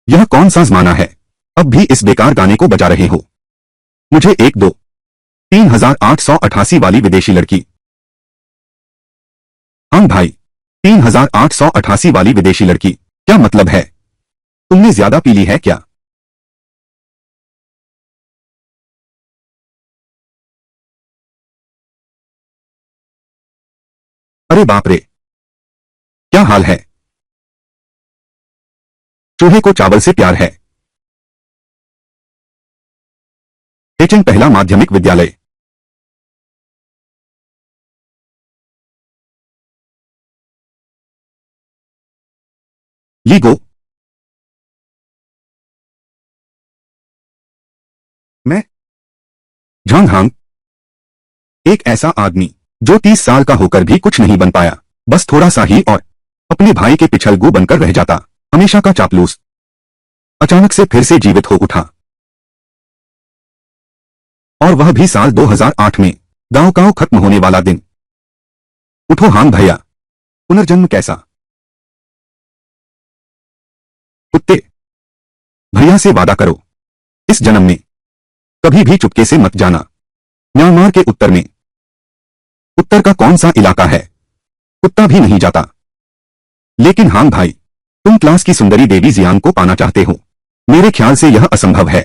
यह कौन सा ज़माना है, अब भी इस बेकार गाने को बजा रहे हो। मुझे 3888 वाली विदेशी लड़की। हाँ भाई, 3888 वाली विदेशी लड़की, क्या मतलब है? तुमने ज्यादा पी ली है क्या? अरे बाप रे, क्या हाल है? चूहे को चावल से प्यार है। एचएन पहला माध्यमिक विद्यालय। लीगो। मैं झांगहांग, एक ऐसा आदमी जो 30 साल का होकर भी कुछ नहीं बन पाया, बस थोड़ा सा ही और अपने भाई के पिछलगू बनकर रह जाता, हमेशा का चापलूस, अचानक से फिर से जीवित हो उठा। और वह भी साल 2008 में, गांव गांव खत्म होने वाला दिन। उठो हांग भैया, पुनर्जन्म कैसा? कुत्ते, भैया से वादा करो, इस जन्म में कभी भी चुपके से मत जाना। म्यांमार के उत्तर में। उत्तर का कौन सा इलाका है? कुत्ता भी नहीं जाता। लेकिन हांग भाई, तुम क्लास की सुंदरी देवी जियांग को पाना चाहते हो। मेरे ख्याल से यह असंभव है।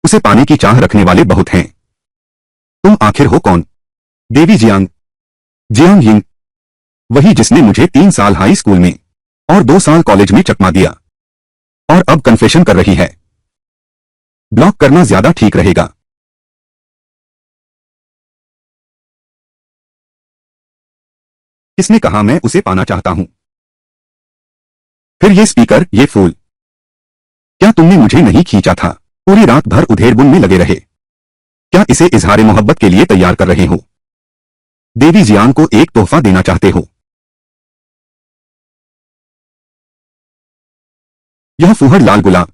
उसे पाने की चाह रखने वाले बहुत हैं। तुम आखिर हो कौन? देवी जियांग, जियांग यिंग, वही जिसने मुझे 3 साल हाई स्कूल में और 2 साल कॉलेज में चकमा दिया और अब कन्फेशन कर रही है। ब्लॉक करना ज्यादा ठीक रहेगा। किसने कहा मैं उसे पाना चाहता हूं? फिर ये स्पीकर, ये फूल, क्या तुमने मुझे नहीं खींचा था? पूरी रात भर उधेड़बुन में लगे रहे। क्या इसे इजहार मोहब्बत के लिए तैयार कर रहे हो? देवी जियांग को एक तोहफा देना चाहते हो? यह फूहड़ लाल गुलाब,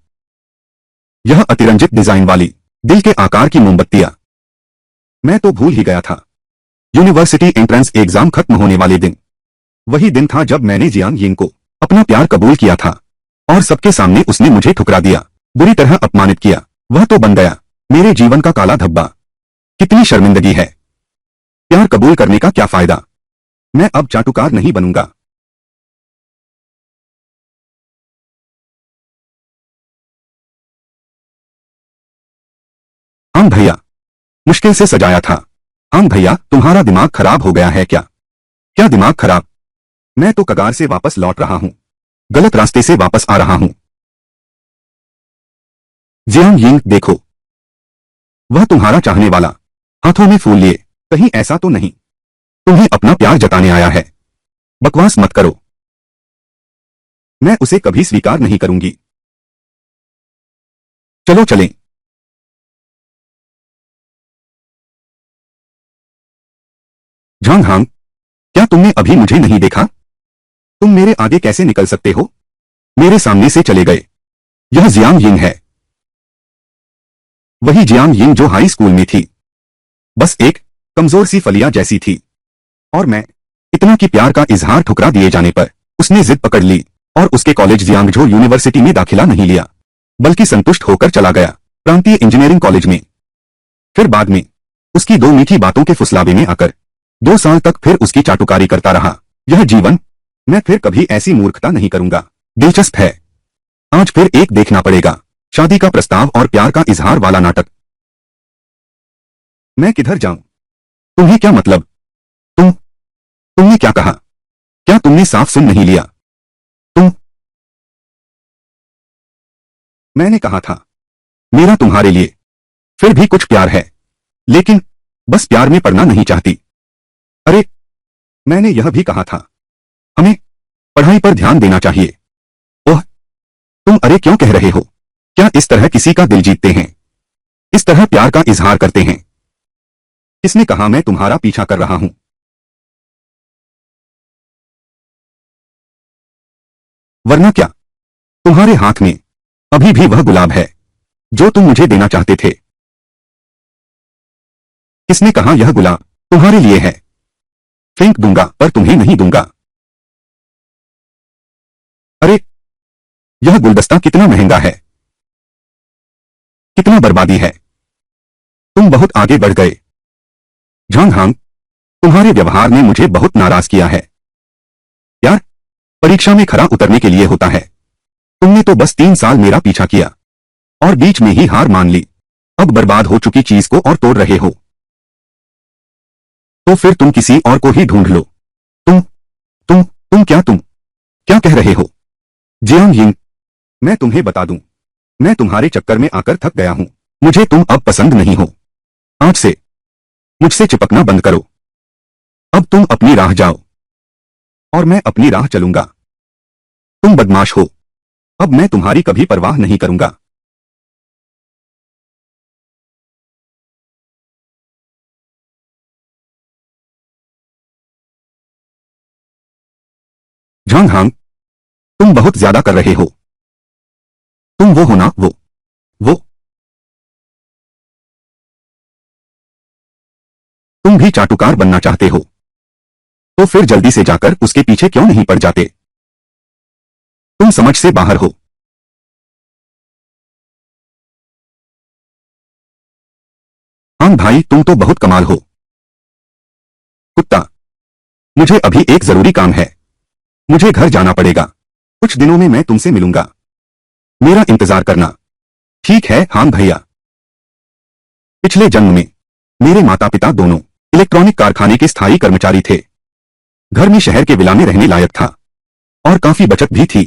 यह अतिरंजित डिजाइन वाली दिल के आकार की मोमबत्तियां। मैं तो भूल ही गया था। यूनिवर्सिटी एंट्रेंस एग्जाम खत्म होने वाले दिन, वही दिन था जब मैंने जियांग यिंग को अपना प्यार कबूल किया था और सबके सामने उसने मुझे ठुकरा दिया, बुरी तरह अपमानित किया। वह तो बन गया मेरे जीवन का काला धब्बा। कितनी शर्मिंदगी है। प्यार कबूल करने का क्या फायदा? मैं अब चाटुकार नहीं बनूंगा। हाँ भैया, मुश्किल से सजाया था। हाँ भैया, तुम्हारा दिमाग खराब हो गया है क्या? क्या दिमाग खराब? मैं तो कगार से वापस लौट रहा हूँ, गलत रास्ते से वापस आ रहा हूँ। जियांग यिंग देखो, वह तुम्हारा चाहने वाला, हाथों में फूल लिए, कहीं ऐसा तो नहीं तुम्हें अपना प्यार जताने आया है? बकवास मत करो, मैं उसे कभी स्वीकार नहीं करूंगी। चलो चलें। झांगहांग, क्या तुमने अभी मुझे नहीं देखा? तुम मेरे आगे कैसे निकल सकते हो? मेरे सामने से चले गए। यह जियांग यिंग है, वही जियांग यिंग जो हाई स्कूल में थी, बस एक कमजोर सी फलिया जैसी थी। और मैं, इतना कि प्यार का इजहार ठुकरा दिए जाने पर उसने जिद पकड़ ली और उसके कॉलेज जियांगजो यूनिवर्सिटी में दाखिला नहीं लिया, बल्कि संतुष्ट होकर चला गया प्रांतीय इंजीनियरिंग कॉलेज में। फिर बाद में उसकी 2 मीठी बातों के फुसलावे में आकर 2 साल तक फिर उसकी चाटुकारी करता रहा। यह जीवन, मैं फिर कभी ऐसी मूर्खता नहीं करूंगा। दिलचस्प है, आज फिर एक देखना पड़ेगा, शादी का प्रस्ताव और प्यार का इजहार वाला नाटक। मैं किधर जाऊं? तुम्हें क्या मतलब? तुमने क्या कहा? क्या तुमने साफ सुन नहीं लिया? तुम मैंने कहा था, मेरा तुम्हारे लिए फिर भी कुछ प्यार है, लेकिन बस प्यार में पड़ना नहीं चाहती। अरे, मैंने यह भी कहा था, हमें पढ़ाई पर ध्यान देना चाहिए। ओह, तुम अरे क्यों कह रहे हो? क्या इस तरह किसी का दिल जीतते हैं? इस तरह प्यार का इजहार करते हैं? किसने कहा मैं तुम्हारा पीछा कर रहा हूं? वरना क्या, तुम्हारे हाथ में अभी भी वह गुलाब है जो तुम मुझे देना चाहते थे। किसने कहा यह गुलाब तुम्हारे लिए है? फेंक दूंगा पर तुम्हें नहीं दूंगा। अरे, यह गुलदस्ता कितना महंगा है, कितना बर्बादी है। तुम बहुत आगे बढ़ गए। झांग हांग, तुम्हारे व्यवहार ने मुझे बहुत नाराज किया है। यार, परीक्षा में खरा उतरने के लिए होता है। तुमने तो बस 3 साल मेरा पीछा किया और बीच में ही हार मान ली। अब बर्बाद हो चुकी चीज को और तोड़ रहे हो। तो फिर तुम किसी और को ही ढूंढ लो। तुम क्या कह रहे हो? जियांग यिंग, मैं तुम्हें बता दूं, मैं तुम्हारे चक्कर में आकर थक गया हूं। मुझे तुम अब पसंद नहीं हो। आज से मुझसे चिपकना बंद करो। अब तुम अपनी राह जाओ और मैं अपनी राह चलूंगा। तुम बदमाश हो। अब मैं तुम्हारी कभी परवाह नहीं करूंगा। झांग हांग, तुम बहुत ज्यादा कर रहे हो। तुम वो हो ना, वो तुम भी चाटुकार बनना चाहते हो। तो फिर जल्दी से जाकर उसके पीछे क्यों नहीं पड़ जाते? तुम समझ से बाहर हो। हां भाई, तुम तो बहुत कमाल हो। कुत्ता, मुझे अभी एक जरूरी काम है। मुझे घर जाना पड़ेगा। कुछ दिनों में मैं तुमसे मिलूंगा। मेरा इंतजार करना। ठीक है हां भैया। पिछले जन्म में मेरे माता पिता दोनों इलेक्ट्रॉनिक कारखाने के स्थायी कर्मचारी थे। घर में शहर के विला में रहने लायक था और काफी बचत भी थी।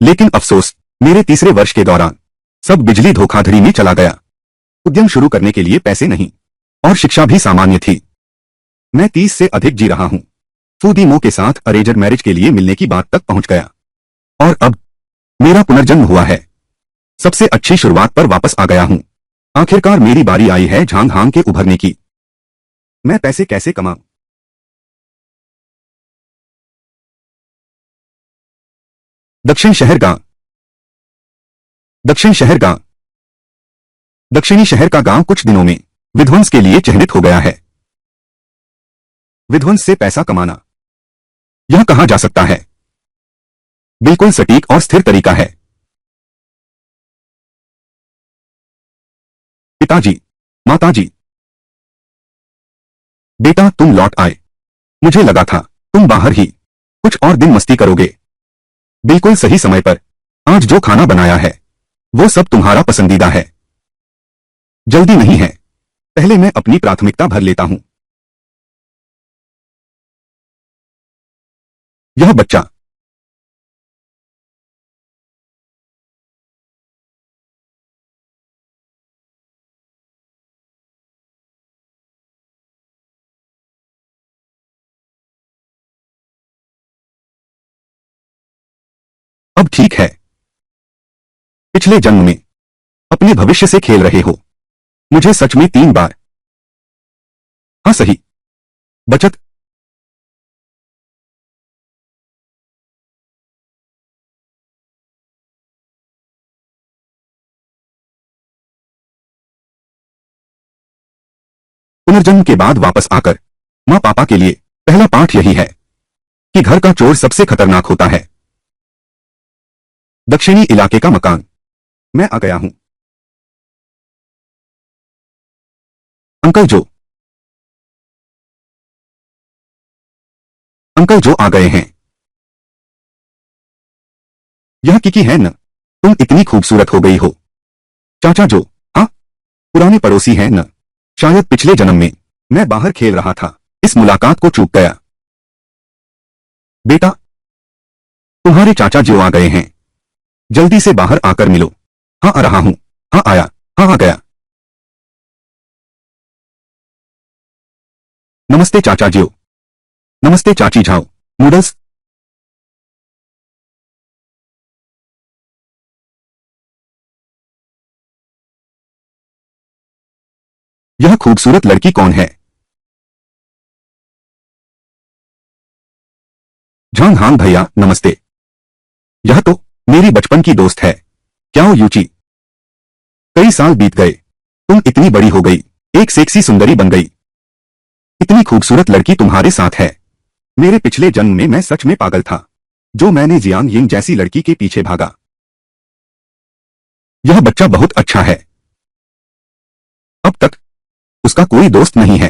लेकिन अफसोस, मेरे तीसरे वर्ष के दौरान सब बिजली धोखाधड़ी में चला गया। उद्यम शुरू करने के लिए पैसे नहीं और शिक्षा भी सामान्य थी। मैं 30 से अधिक जी रहा हूं। फूदी मो के साथ अरेंज्ड मैरिज के लिए मिलने की बात तक पहुंच गया और अब मेरा पुनर्जन्म हुआ है। सबसे अच्छी शुरुआत पर वापस आ गया हूं। आखिरकार मेरी बारी आई है झांग हांग के उभरने की। मैं पैसे कैसे कमाऊं? दक्षिण शहर गांव। दक्षिण शहर गांव। दक्षिणी शहर का गांव कुछ दिनों में विध्वंस के लिए चिन्हित हो गया है। विध्वंस से पैसा कमाना, यह कहा जा सकता है, बिल्कुल सटीक और स्थिर तरीका है। पिताजी, माताजी, बेटा तुम लौट आए। मुझे लगा था तुम बाहर ही कुछ और दिन मस्ती करोगे। बिल्कुल सही समय पर। आज जो खाना बनाया है वो सब तुम्हारा पसंदीदा है। जल्दी नहीं है, पहले मैं अपनी प्राथमिकता भर लेता हूं। यह बच्चा अब ठीक है। पिछले जन्म में अपने भविष्य से खेल रहे हो। मुझे सच में 3 बार। हाँ सही। बचत। पुनर्जन्म के बाद वापस आकर माँ पापा के लिए पहला पाठ यही है कि घर का चोर सबसे खतरनाक होता है। दक्षिणी इलाके का मकान। मैं आ गया हूं। अंकल जो। अंकल जो आ गए हैं। यह किकी है न? तुम इतनी खूबसूरत हो गई हो। चाचा जो। हाँ, पुराने पड़ोसी हैं न? शायद पिछले जन्म में मैं बाहर खेल रहा था, इस मुलाकात को चूक गया। बेटा, तुम्हारे चाचा जो आ गए हैं। जल्दी से बाहर आकर मिलो। हाँ आ रहा हूं। हाँ आया। हाँ आ गया। नमस्ते चाचा जियो। नमस्ते चाची झाओ। नूडल्स। यह खूबसूरत लड़की कौन है? झांग हांग भैया नमस्ते। यह तो मेरी बचपन की दोस्त है। क्याओ यूची। कई साल बीत गए। तुम इतनी बड़ी हो गई, एक सेक्सी सुंदरी बन गई। इतनी खूबसूरत लड़की तुम्हारे साथ है। मेरे पिछले जन्म में मैं सच में पागल था जो मैंने जियांग यिंग जैसी लड़की के पीछे भागा। यह बच्चा बहुत अच्छा है। अब तक उसका कोई दोस्त नहीं है।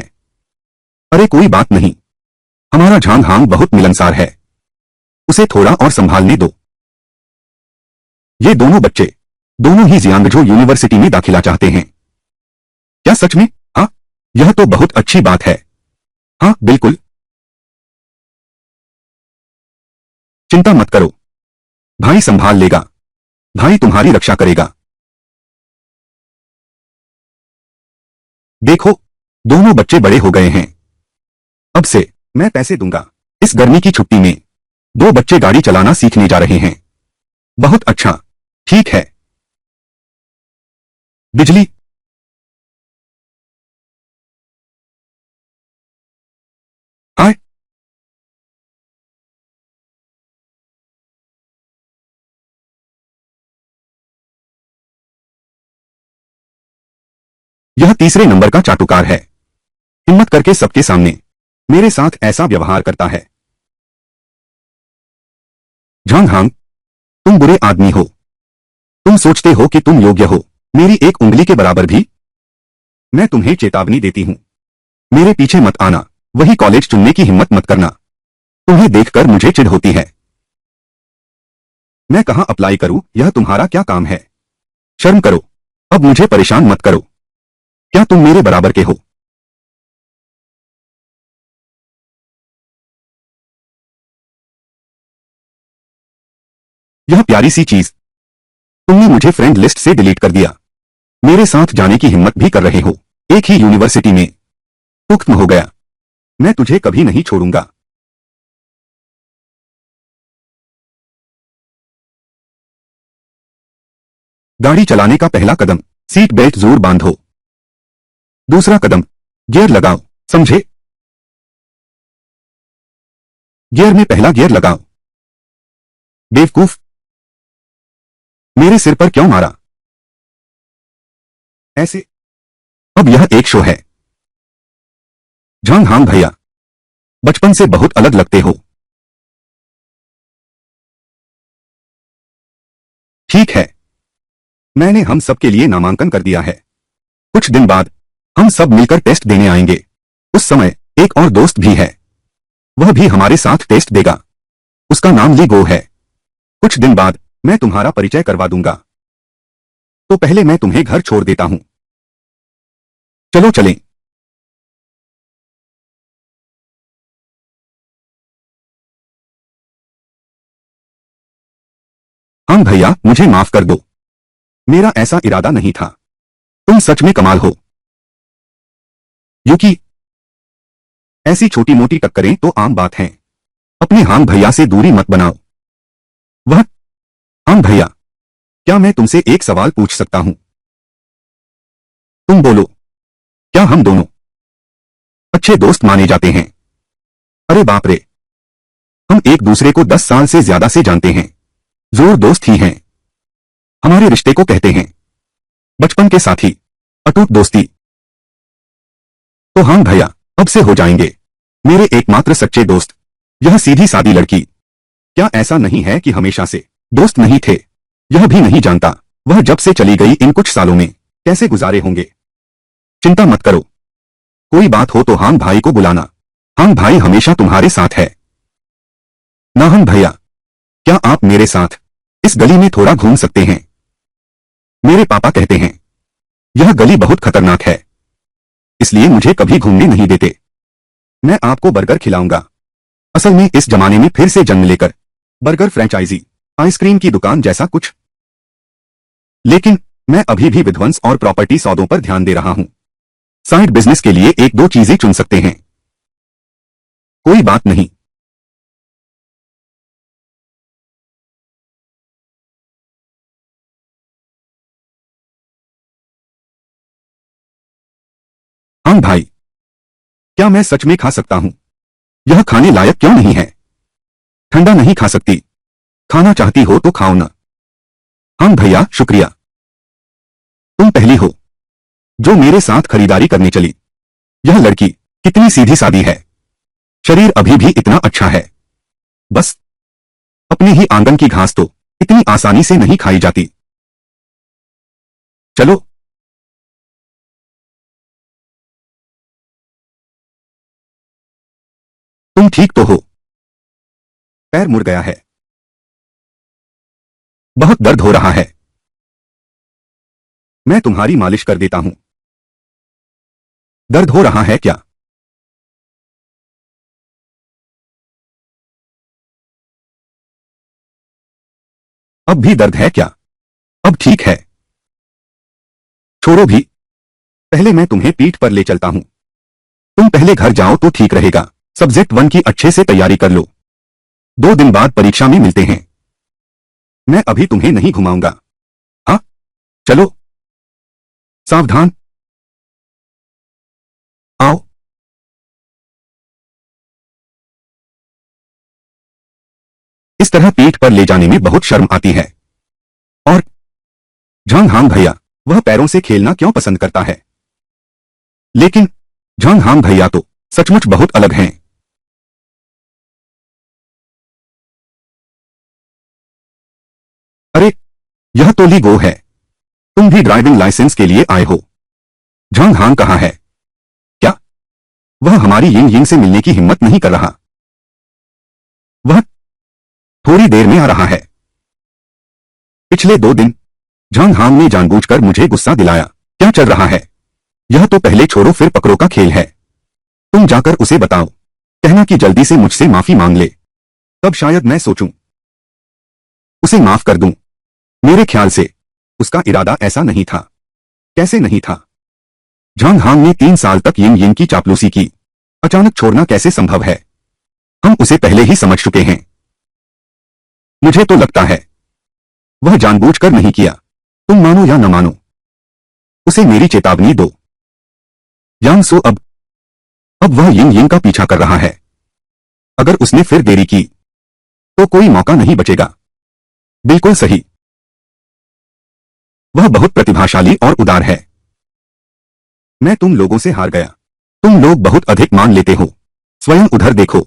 अरे कोई बात नहीं, हमारा झांग हांग बहुत मिलनसार है, उसे थोड़ा और संभालने दो। ये दोनों बच्चे दोनों ही जियांगजो यूनिवर्सिटी में दाखिला चाहते हैं। क्या सच में? हाँ, यह तो बहुत अच्छी बात है। हाँ बिल्कुल, चिंता मत करो, भाई संभाल लेगा, भाई तुम्हारी रक्षा करेगा। देखो, दोनों बच्चे बड़े हो गए हैं, अब से मैं पैसे दूंगा। इस गर्मी की छुट्टी में दो बच्चे गाड़ी चलाना सीखने जा रहे हैं। बहुत अच्छा, ठीक है। बिजली। आए, यह तीसरे नंबर का चाटुकार है, हिम्मत करके सबके सामने मेरे साथ ऐसा व्यवहार करता है। झांग हांग, तुम बुरे आदमी हो। तुम सोचते हो कि तुम योग्य हो मेरी एक उंगली के बराबर भी। मैं तुम्हें चेतावनी देती हूं, मेरे पीछे मत आना, वही कॉलेज चुनने की हिम्मत मत करना। तुम्हें देखकर मुझे चिढ़ होती है। मैं कहां अप्लाई करूं, यह तुम्हारा क्या काम है? शर्म करो, अब मुझे परेशान मत करो। क्या तुम मेरे बराबर के हो? यह प्यारी सी चीज, तुमने मुझे फ्रेंड लिस्ट से डिलीट कर दिया। मेरे साथ जाने की हिम्मत भी कर रहे हो, एक ही यूनिवर्सिटी में। पुख्त हो गया, मैं तुझे कभी नहीं छोड़ूंगा। गाड़ी चलाने का पहला कदम, सीट बेल्ट जरूर बांधो। दूसरा कदम, गियर लगाओ, समझे? गियर में पहला गियर लगाओ। बेवकूफ, मेरे सिर पर क्यों मारा? ऐसे? अब यह एक शो है। झांग हांग भैया, बचपन से बहुत अलग लगते हो। ठीक है, मैंने हम सब के लिए नामांकन कर दिया है। कुछ दिन बाद हम सब मिलकर टेस्ट देने आएंगे। उस समय एक और दोस्त भी है, वह भी हमारे साथ टेस्ट देगा। उसका नाम ली गो है। कुछ दिन बाद मैं तुम्हारा परिचय करवा दूंगा। तो पहले मैं तुम्हें घर छोड़ देता हूं। चलो चलें। हाँ भैया, मुझे माफ कर दो, मेरा ऐसा इरादा नहीं था। तुम सच में कमाल हो। युकी, ऐसी छोटी मोटी टक्करें तो आम बात हैं, अपने हांग भैया से दूरी मत बनाओ। वह, हांग भैया, क्या मैं तुमसे एक सवाल पूछ सकता हूं? तुम बोलो, क्या हम दोनों अच्छे दोस्त माने जाते हैं? अरे बाप रे, हम एक दूसरे को 10 साल से ज्यादा से जानते हैं, जरूर दोस्त ही हैं। हमारे रिश्ते को कहते हैं बचपन के साथी, अटूट दोस्ती। तो हाँ भैया, अब से हो जाएंगे मेरे एकमात्र सच्चे दोस्त। यह सीधी सादी लड़की, क्या ऐसा नहीं है कि हमेशा से दोस्त नहीं थे? यह भी नहीं जानता वह जब से चली गई इन कुछ सालों में कैसे गुजारे होंगे। चिंता मत करो, कोई बात हो तो हांग भाई को बुलाना, हांग भाई हमेशा तुम्हारे साथ है। ना हांग भैया, क्या आप मेरे साथ इस गली में थोड़ा घूम सकते हैं? मेरे पापा कहते हैं यह गली बहुत खतरनाक है, इसलिए मुझे कभी घूमने नहीं देते। मैं आपको बर्गर खिलाऊंगा। असल में इस जमाने में फिर से जन्म लेकर बर्गर फ्रेंचाइजी, आइसक्रीम की दुकान जैसा कुछ। लेकिन मैं अभी भी विध्वंस और प्रॉपर्टी सौदों पर ध्यान दे रहा हूं। साइड बिजनेस के लिए एक दो चीजें चुन सकते हैं। कोई बात नहीं। हाँ भाई, क्या मैं सच में खा सकता हूं? यह खाने लायक क्यों नहीं है? ठंडा नहीं खा सकती, खाना चाहती हो तो खाओ ना। हाँ भैया, शुक्रिया। तुम पहली हो जो मेरे साथ खरीदारी करने चली। यह लड़की कितनी सीधी सादी है, शरीर अभी भी इतना अच्छा है। बस अपने ही आंगन की घास तो इतनी आसानी से नहीं खाई जाती। चलो। तुम ठीक तो हो? पैर मुड़ गया है। बहुत दर्द हो रहा है। मैं तुम्हारी मालिश कर देता हूं। दर्द हो रहा है क्या? अब भी दर्द है क्या? अब ठीक है। छोड़ो भी। पहले मैं तुम्हें पीठ पर ले चलता हूं। तुम पहले घर जाओ तो ठीक रहेगा। सब्जेक्ट 1 की अच्छे से तैयारी कर लो। 2 दिन बाद परीक्षा में मिलते हैं। मैं अभी तुम्हें नहीं घुमाऊंगा। हाँ, चलो। सावधान। आओ। इस तरह पीठ पर ले जाने में बहुत शर्म आती है। और झांग हांग भैया, वह पैरों से खेलना क्यों पसंद करता है? लेकिन झांग हांग भैया तो सचमुच बहुत अलग हैं। अरे, यह तो ली गो है। तुम भी ड्राइविंग लाइसेंस के लिए आए हो? झांग हांग कहाँ है? क्या? वह हमारी यिंग यिंग से मिलने की हिम्मत नहीं कर रहा। वह थोड़ी देर में आ रहा है। पिछले 2 दिन झांग हांग ने जानबूझकर मुझे गुस्सा दिलाया। क्या चल रहा है? यह तो पहले छोड़ो फिर पकड़ो का खेल है। तुम जाकर उसे बताओ। कहना कि जल्दी से मुझसे माफी मांग ले। तब शायद मैं सोचूं। उसे माफ कर दूं। मेरे ख्याल से उसका इरादा ऐसा नहीं था। कैसे नहीं था? झांग हांग ने 3 साल तक यिंग यिंग की चापलूसी की। अचानक छोड़ना कैसे संभव है? हम उसे पहले ही समझ चुके हैं। मुझे तो लगता है वह जानबूझकर नहीं किया। तुम मानो या न मानो, उसे मेरी चेतावनी दो। यांग सो अब वह यिंग यिंग का पीछा कर रहा है। अगर उसने फिर देरी की तो कोई मौका नहीं बचेगा। बिल्कुल सही। वह बहुत प्रतिभाशाली और उदार है। मैं तुम लोगों से हार गया। तुम लोग बहुत अधिक मान लेते हो। स्वयं उधर देखो।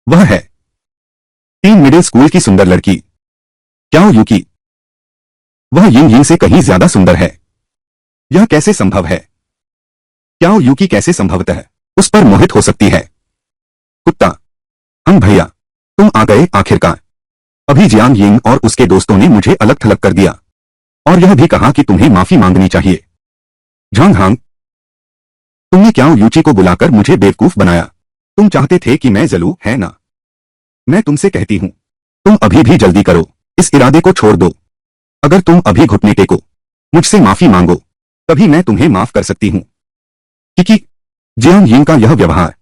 वह है टीन मिडिल स्कूल की सुंदर लड़की क्याओ यूकी। वह यिंग यिंग से कहीं ज्यादा सुंदर है। यह कैसे संभव है? क्याओ यूकी कैसे संभवतः उस पर मोहित हो सकती है? कुत्ता। हम भैया, तुम आ गए आखिरकार। अभी जियांग यिंग और उसके दोस्तों ने मुझे अलग थलग कर दिया और यह भी कहा कि तुम्हें माफी मांगनी चाहिए। झांग हांग, तुमने क्याओ यूची को बुलाकर मुझे बेवकूफ बनाया। तुम चाहते थे कि मैं जलूं, है ना? मैं तुमसे कहती हूं, तुम अभी भी जल्दी करो। इस इरादे को छोड़ दो। अगर तुम अभी घुटने टेको, मुझसे माफी मांगो, तभी मैं तुम्हें माफ कर सकती हूं। क्योंकि जियांग यिंग का यह व्यवहार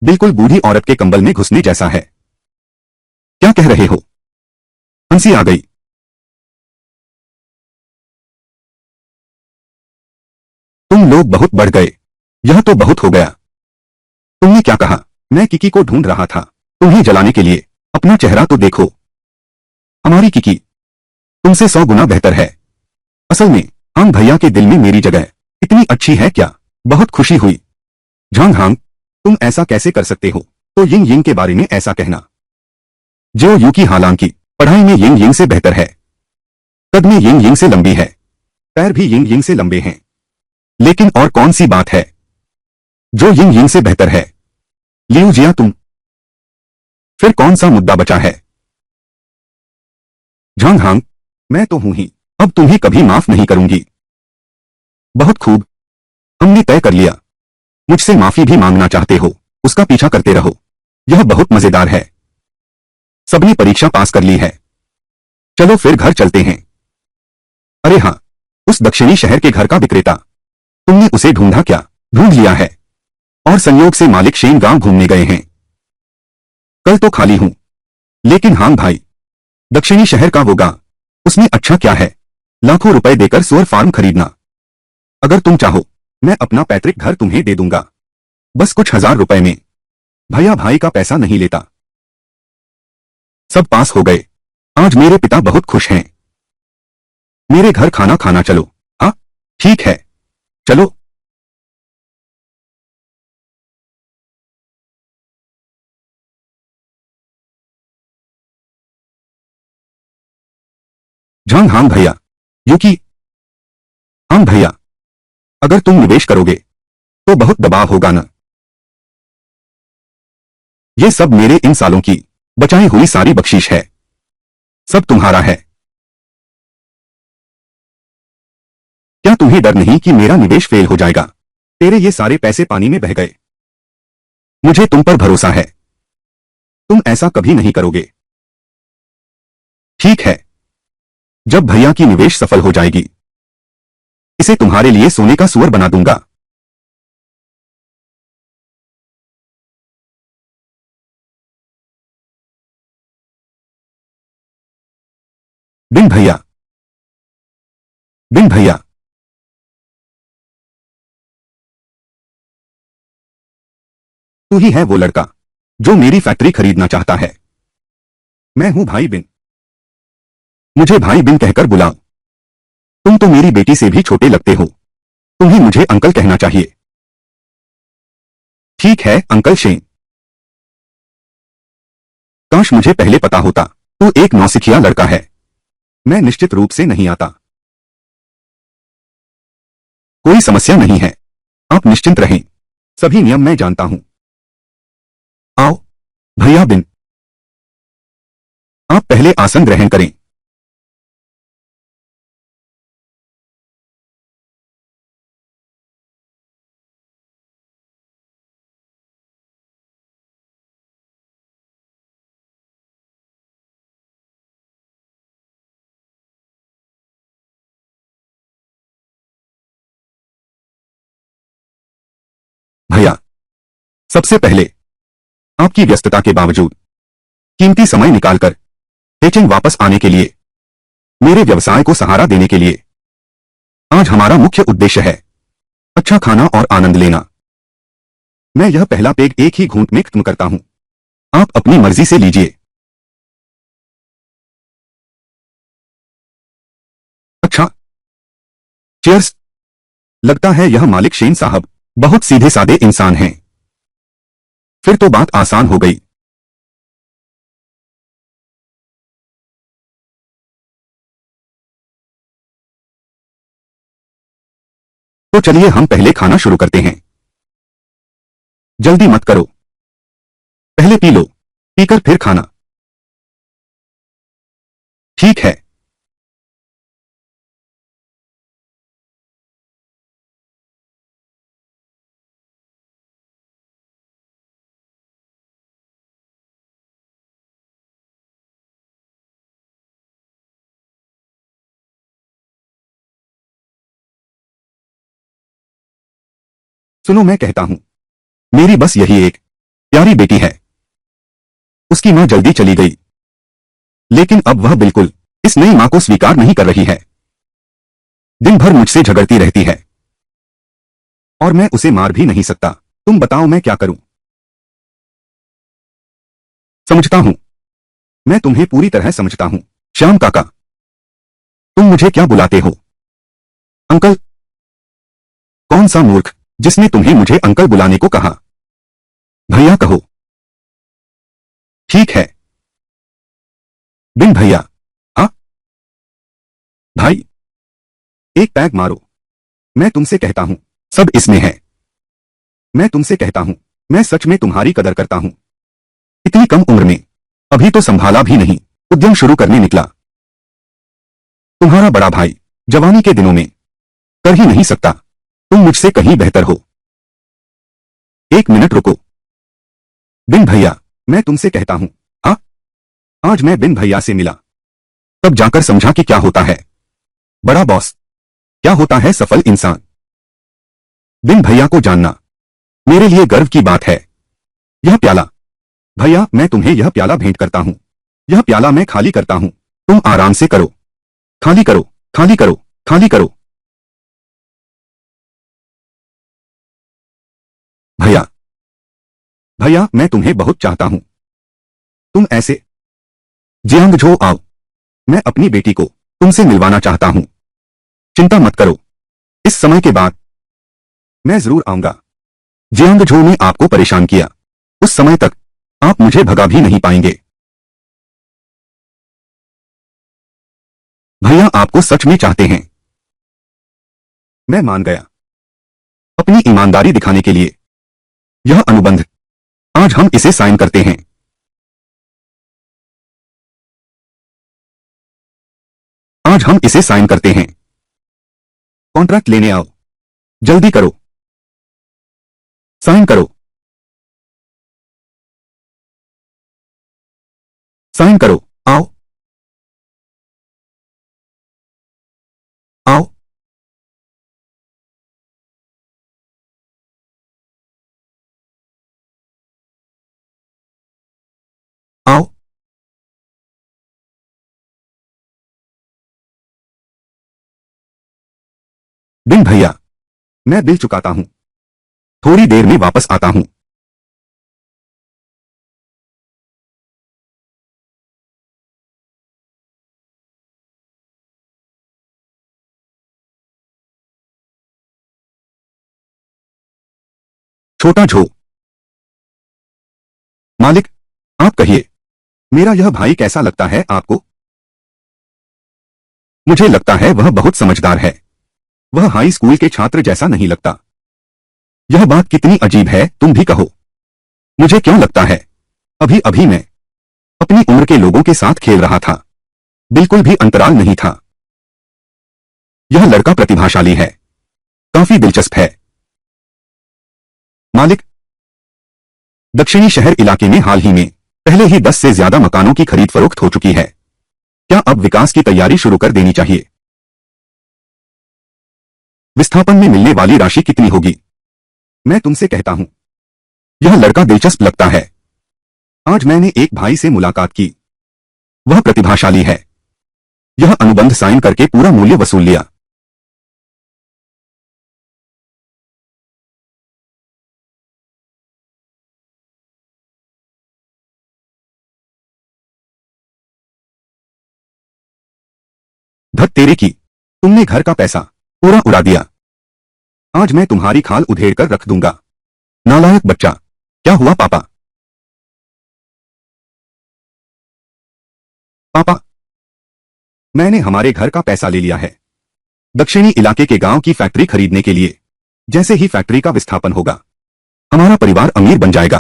बिल्कुल बूढ़ी औरत के कंबल में घुसने जैसा है। क्या कह रहे हो? हंसी आ गई। तुम लोग बहुत बढ़ गए। यह तो बहुत हो गया। तुमने क्या कहा? मैं किकी को ढूंढ रहा था तुम्हें जलाने के लिए। अपना चेहरा तो देखो। हमारी किकी तुमसे 100 गुना बेहतर है। असल में हांग भैया के दिल में मेरी जगह इतनी अच्छी है क्या? बहुत खुशी हुई। झांग हांग, तुम ऐसा कैसे कर सकते हो? तो यिंग यिंग के बारे में ऐसा कहना। जो यूकी हालांकि पढ़ाई में यिंग यिंग से बेहतर है, कद में यिंग यिंग से लंबी है, पैर भी यिंग यिंग से लंबे हैं, लेकिन और कौन सी बात है जो यिंग यिंग से बेहतर है? लियू जिया तुम। फिर कौन सा मुद्दा बचा है? झांग हांग, मैं तो हूं ही। अब तुम्हें कभी माफ नहीं करूंगी। बहुत खूब। हमने तय कर लिया। मुझसे माफी भी मांगना चाहते हो? उसका पीछा करते रहो। यह बहुत मजेदार है। सबने परीक्षा पास कर ली है। चलो फिर घर चलते हैं। अरे हाँ, उस दक्षिणी शहर के घर का विक्रेता, तुमने उसे ढूंढा क्या? ढूंढ लिया है। और संयोग से मालिक शेन गांव घूमने गए हैं। कल तो खाली हूं। लेकिन हांग भाई, दक्षिणी शहर का वो गांव, उसमें अच्छा क्या है? लाखों रुपए देकर सुअर फार्म खरीदना। अगर तुम चाहो, मैं अपना पैतृक घर तुम्हें दे दूंगा। बस कुछ हजार रुपए में। भैया भाई का पैसा नहीं लेता। सब पास हो गए। आज मेरे पिता बहुत खुश हैं। मेरे घर खाना खाना चलो। हाँ, ठीक है। चलो। झांग हांग भैया। युकी। हांग भैया, अगर तुम निवेश करोगे तो बहुत दबाव होगा न। ये सब मेरे इन सालों की बचाई हुई सारी बख्शीश है, सब तुम्हारा है। क्या तुम्हें डर नहीं कि मेरा निवेश फेल हो जाएगा? तेरे ये सारे पैसे पानी में बह गए। मुझे तुम पर भरोसा है, तुम ऐसा कभी नहीं करोगे। ठीक है, जब भैया की निवेश सफल हो जाएगी, इसे तुम्हारे लिए सोने का सुअर बना दूंगा। बिन भैया, बिन भैया, तू ही है वो लड़का जो मेरी फैक्ट्री खरीदना चाहता है। मैं हूं भाई बिन। मुझे भाई बिन कहकर बुलाओ। तुम तो मेरी बेटी से भी छोटे लगते हो, तुम्हें मुझे अंकल कहना चाहिए। ठीक है अंकल शेन। काश मुझे पहले पता होता। तू एक नौसिखिया लड़का है। मैं निश्चित रूप से नहीं आता। कोई समस्या नहीं है, आप निश्चिंत रहें, सभी नियम मैं जानता हूं। आओ भैया बिन, आप पहले आसन ग्रहण करें। भैया, सबसे पहले आपकी व्यस्तता के बावजूद कीमती समय निकालकर हेचिंग वापस आने के लिए, मेरे व्यवसाय को सहारा देने के लिए। आज हमारा मुख्य उद्देश्य है अच्छा खाना और आनंद लेना। मैं यह पहला पेग एक ही घूंट में खत्म करता हूं, आप अपनी मर्जी से लीजिए। अच्छा, चीयर्स। लगता है यह मालिक शेन साहब बहुत सीधे सादे इंसान हैं। फिर तो बात आसान हो गई। तो चलिए हम पहले खाना शुरू करते हैं। जल्दी मत करो, पहले पी लो, पीकर फिर खाना। ठीक है। सुनो मैं कहता हूं, मेरी बस यही एक प्यारी बेटी है। उसकी मां जल्दी चली गई, लेकिन अब वह बिल्कुल इस नई मां को स्वीकार नहीं कर रही है। दिन भर मुझसे झगड़ती रहती है और मैं उसे मार भी नहीं सकता। तुम बताओ मैं क्या करूं? समझता हूं, मैं तुम्हें पूरी तरह समझता हूं। श्याम काका, तुम मुझे क्या बुलाते हो? अंकल? कौन सा मूर्ख जिसने तुम्हें मुझे अंकल बुलाने को कहा? भैया कहो। ठीक है। बिन भैया। हाँ भाई, एक पैग मारो। मैं तुमसे कहता हूं, सब इसमें है। मैं तुमसे कहता हूं, मैं सच में तुम्हारी कदर करता हूं। इतनी कम उम्र में, अभी तो संभाला भी नहीं, उद्यम शुरू करने निकला। तुम्हारा बड़ा भाई जवानी के दिनों में कर ही नहीं सकता, तुम मुझसे कहीं बेहतर हो। एक मिनट रुको। बिन भैया, मैं तुमसे कहता हूं। हाँ, आज मैं बिन भैया से मिला, तब जाकर समझा कि क्या होता है बड़ा बॉस, क्या होता है सफल इंसान। बिन भैया को जानना मेरे लिए गर्व की बात है। यह प्याला, भैया मैं तुम्हें यह प्याला भेंट करता हूं। यह प्याला मैं खाली करता हूं, तुम आराम से करो। खाली करो, खाली करो, खाली करो। भैया, भैया मैं तुम्हें बहुत चाहता हूं। तुम ऐसे जियांग झो आओ, मैं अपनी बेटी को तुमसे मिलवाना चाहता हूं। चिंता मत करो, इस समय के बाद मैं जरूर आऊंगा। जियांग झो ने आपको परेशान किया, उस समय तक आप मुझे भगा भी नहीं पाएंगे। भैया आपको सच में चाहते हैं। मैं मान गया। अपनी ईमानदारी दिखाने के लिए यह अनुबंध, आज हम इसे साइन करते हैं। आज हम इसे साइन करते हैं। कॉन्ट्रैक्ट लेने आओ। जल्दी करो। साइन करो। साइन करो। आओ। आओ। आओ। बिन भैया, मैं बिल चुकाता हूं। थोड़ी देर में वापस आता हूं। छोटा झो। मालिक, आप कहिए, मेरा यह भाई कैसा लगता है आपको? मुझे लगता है वह बहुत समझदार है। वह हाई स्कूल के छात्र जैसा नहीं लगता। यह बात कितनी अजीब है, तुम भी कहो। मुझे क्यों लगता है? अभी अभी मैं अपनी उम्र के लोगों के साथ खेल रहा था। बिल्कुल भी अंतराल नहीं था। यह लड़का प्रतिभाशाली है। काफी दिलचस्प है। मालिक, दक्षिणी शहर इलाके में हाल ही में पहले ही 10 से ज्यादा मकानों की खरीद फरोख्त हो चुकी है। क्या अब विकास की तैयारी शुरू कर देनी चाहिए? विस्थापन में मिलने वाली राशि कितनी होगी? मैं तुमसे कहता हूं, यह लड़का दिलचस्प लगता है। आज मैंने एक भाई से मुलाकात की। वह प्रतिभाशाली है। यह अनुबंध साइन करके पूरा मूल्य वसूल लिया। धत तेरे की, तुमने घर का पैसा पूरा उड़ा दिया। आज मैं तुम्हारी खाल उधेड़ कर रख दूंगा। नालायक बच्चा। क्या हुआ पापा? पापा, मैंने हमारे घर का पैसा ले लिया है, दक्षिणी इलाके के गांव की फैक्ट्री खरीदने के लिए। जैसे ही फैक्ट्री का विस्थापन होगा, हमारा परिवार अमीर बन जाएगा।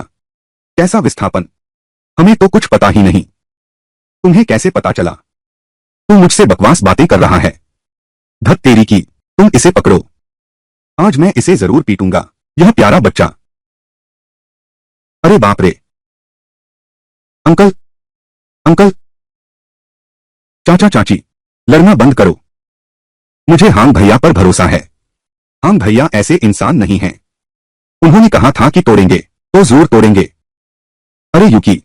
कैसा विस्थापन? हमें तो कुछ पता ही नहीं। तुम्हें कैसे पता चला? तू मुझसे बकवास बातें कर रहा है। धत तेरी की, तुम इसे पकड़ो। आज मैं इसे जरूर पीटूंगा। यह प्यारा बच्चा। अरे बाप रे। अंकल, अंकल, चाचा चाची, लड़ना बंद करो। मुझे हांग भैया पर भरोसा है। हांग भैया ऐसे इंसान नहीं हैं। उन्होंने कहा था कि तोड़ेंगे तो जरूर तोड़ेंगे। अरे युकी,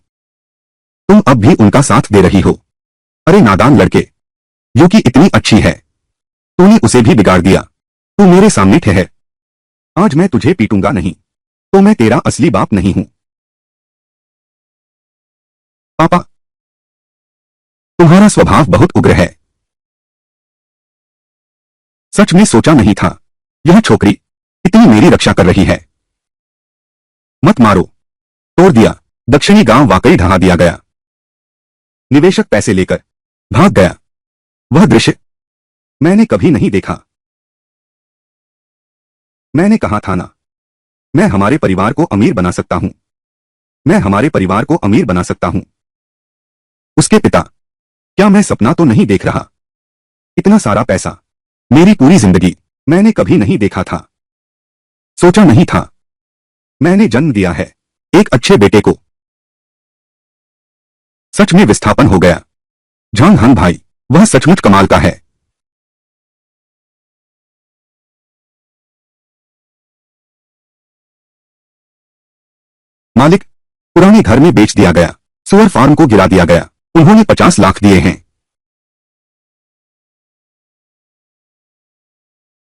तुम अब भी उनका साथ दे रही हो। अरे नादान लड़के, युकी इतनी अच्छी है, तूने उसे भी बिगाड़ दिया। तू मेरे सामने ठहर। आज मैं तुझे पीटूंगा नहीं तो मैं तेरा असली बाप नहीं हूं। पापा, तुम्हारा स्वभाव बहुत उग्र है। सच में सोचा नहीं था, यह छोकरी इतनी मेरी रक्षा कर रही है। मत मारो। तोड़ दिया। दक्षिणी गांव वाकई ढहा दिया गया। निवेशक पैसे लेकर भाग गया। वह दृश्य मैंने कभी नहीं देखा। मैंने कहा था ना, मैं हमारे परिवार को अमीर बना सकता हूं। मैं हमारे परिवार को अमीर बना सकता हूं। उसके पिता, क्या मैं सपना तो नहीं देख रहा? इतना सारा पैसा, मेरी पूरी जिंदगी, मैंने कभी नहीं देखा था। सोचा नहीं था। मैंने जन्म दिया है एक अच्छे बेटे को। सच में विस्थापन हो गया। झांग हंग भाई, वह सचमुच कमाल का है। मालिक, पुराने घर में बेच दिया गया। सुअर फार्म को गिरा दिया गया। उन्होंने 50 लाख दिए हैं।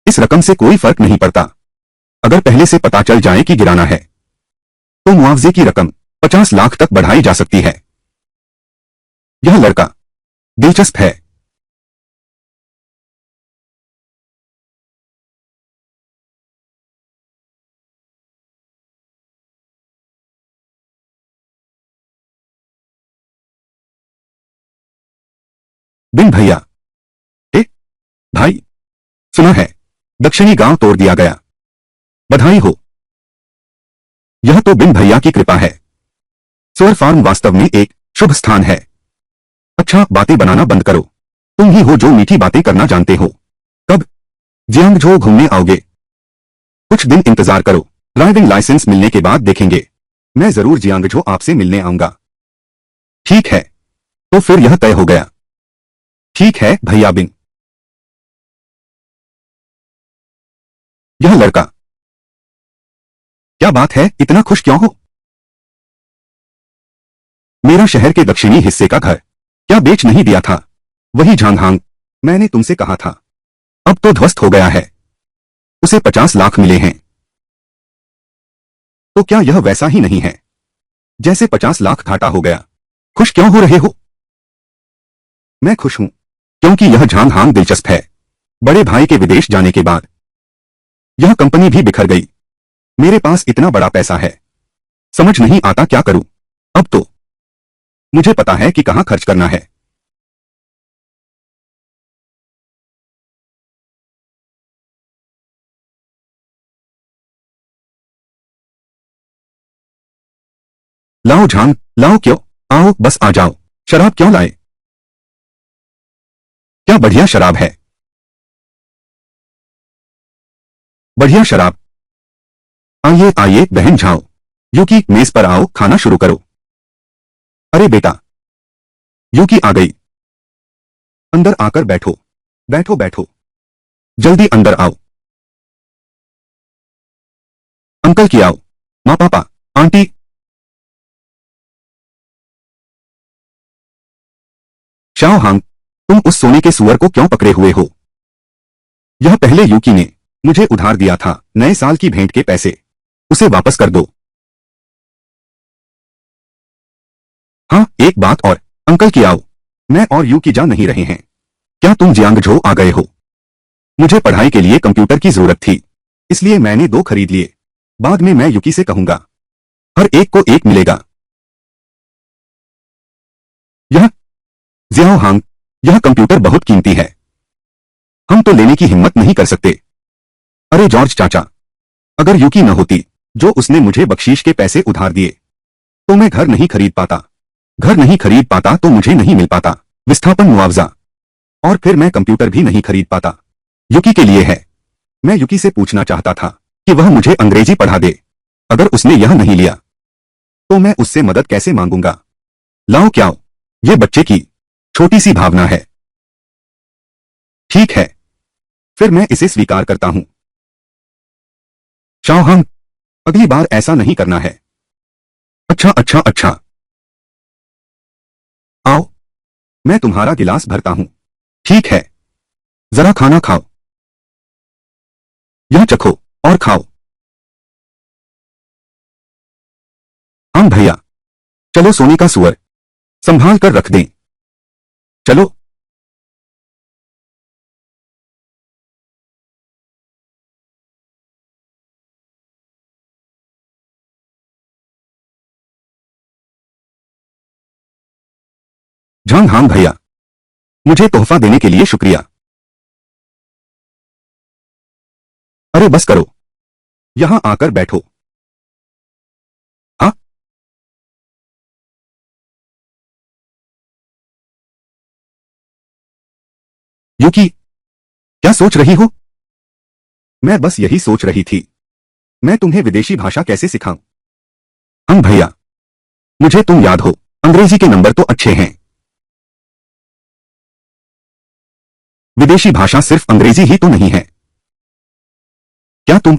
इस रकम से कोई फर्क नहीं पड़ता। अगर पहले से पता चल जाए कि गिराना है, तो मुआवजे की रकम 50 लाख तक बढ़ाई जा सकती है। यह लड़का दिलचस्प है। बिन भैया, भाई, सुना है दक्षिणी गांव तोड़ दिया गया। बधाई हो। यह तो बिन भैया की कृपा है। सोर फार्म वास्तव में एक शुभ स्थान है। अच्छा, बातें बनाना बंद करो। तुम ही हो जो मीठी बातें करना जानते हो। कब जियांगझो घूमने आओगे? कुछ दिन इंतजार करो। ड्राइविंग लाइसेंस मिलने के बाद देखेंगे। मैं जरूर जियांगझो आपसे मिलने आऊंगा। ठीक है, तो फिर यह तय हो गया। ठीक है भैया बिन। यह लड़का, क्या बात है, इतना खुश क्यों हो? मेरा शहर के दक्षिणी हिस्से का घर क्या बेच नहीं दिया था? वही झांगहांग, मैंने तुमसे कहा था। अब तो ध्वस्त हो गया है। उसे 50 लाख मिले हैं। तो क्या यह वैसा ही नहीं है जैसे 50 लाख घाटा हो गया? खुश क्यों हो रहे हो? मैं खुश हूं क्योंकि यह झांगहांग दिलचस्प है। बड़े भाई के विदेश जाने के बाद यह कंपनी भी बिखर गई। मेरे पास इतना बड़ा पैसा है, समझ नहीं आता क्या करूं। अब तो मुझे पता है कि कहां खर्च करना है। लाओ झांग, लाओ। क्यों? आओ, बस आ जाओ। शराब क्यों लाए? क्या बढ़िया शराब है। बढ़िया शराब। आइए आइए बहन झाओ। यूकी, मेज पर आओ, खाना शुरू करो। अरे बेटा, यूकी आ गई। अंदर आकर बैठो। बैठो बैठो, जल्दी अंदर आओ। अंकल की आओ। माँ पापा, आंटी। शाओ हांग, तुम उस सोने के सुअर को क्यों पकड़े हुए हो? यह पहले यूकी ने मुझे उधार दिया था, नए साल की भेंट के पैसे। उसे वापस कर दो। हाँ, एक बात और, अंकल की आओ। मैं और यूकी जा नहीं रहे हैं। क्या तुम जियांगझो आ गए हो? मुझे पढ़ाई के लिए कंप्यूटर की जरूरत थी, इसलिए मैंने 2 खरीद लिए। बाद में मैं यूकी से कहूंगा, हर एक को एक मिलेगा। यह जियाओ हांग, यह कंप्यूटर बहुत कीमती है। हम तो लेने की हिम्मत नहीं कर सकते। अरे जॉर्ज चाचा, अगर यूकी न होती जो उसने मुझे बख्शीश के पैसे उधार दिए, तो मैं घर नहीं खरीद पाता। घर नहीं खरीद पाता तो मुझे नहीं मिल पाता विस्थापन मुआवजा, और फिर मैं कंप्यूटर भी नहीं खरीद पाता। युकी के लिए है। मैं युकी से पूछना चाहता था कि वह मुझे अंग्रेजी पढ़ा दे। अगर उसने यह नहीं लिया तो मैं उससे मदद कैसे मांगूंगा? लाओ क्या, ये बच्चे की छोटी सी भावना है। ठीक है, फिर मैं इसे स्वीकार करता हूं। शाओहंग, अगली बार ऐसा नहीं करना है। अच्छा अच्छा अच्छा। आओ, मैं तुम्हारा गिलास भरता हूं। ठीक है, जरा खाना खाओ। यह चखो और खाओ। हम भैया, चलो सोने का सुअर संभाल कर रख दें। चलो। झांग हांग भैया, मुझे तोहफा देने के लिए शुक्रिया। अरे बस करो, यहां आकर बैठो। हाँ, यूकी, क्या सोच रही हो? मैं बस यही सोच रही थी, मैं तुम्हें विदेशी भाषा कैसे सिखाऊं। हम भैया, मुझे तुम याद हो, अंग्रेजी के नंबर तो अच्छे हैं। विदेशी भाषा सिर्फ अंग्रेजी ही तो नहीं है। क्या तुम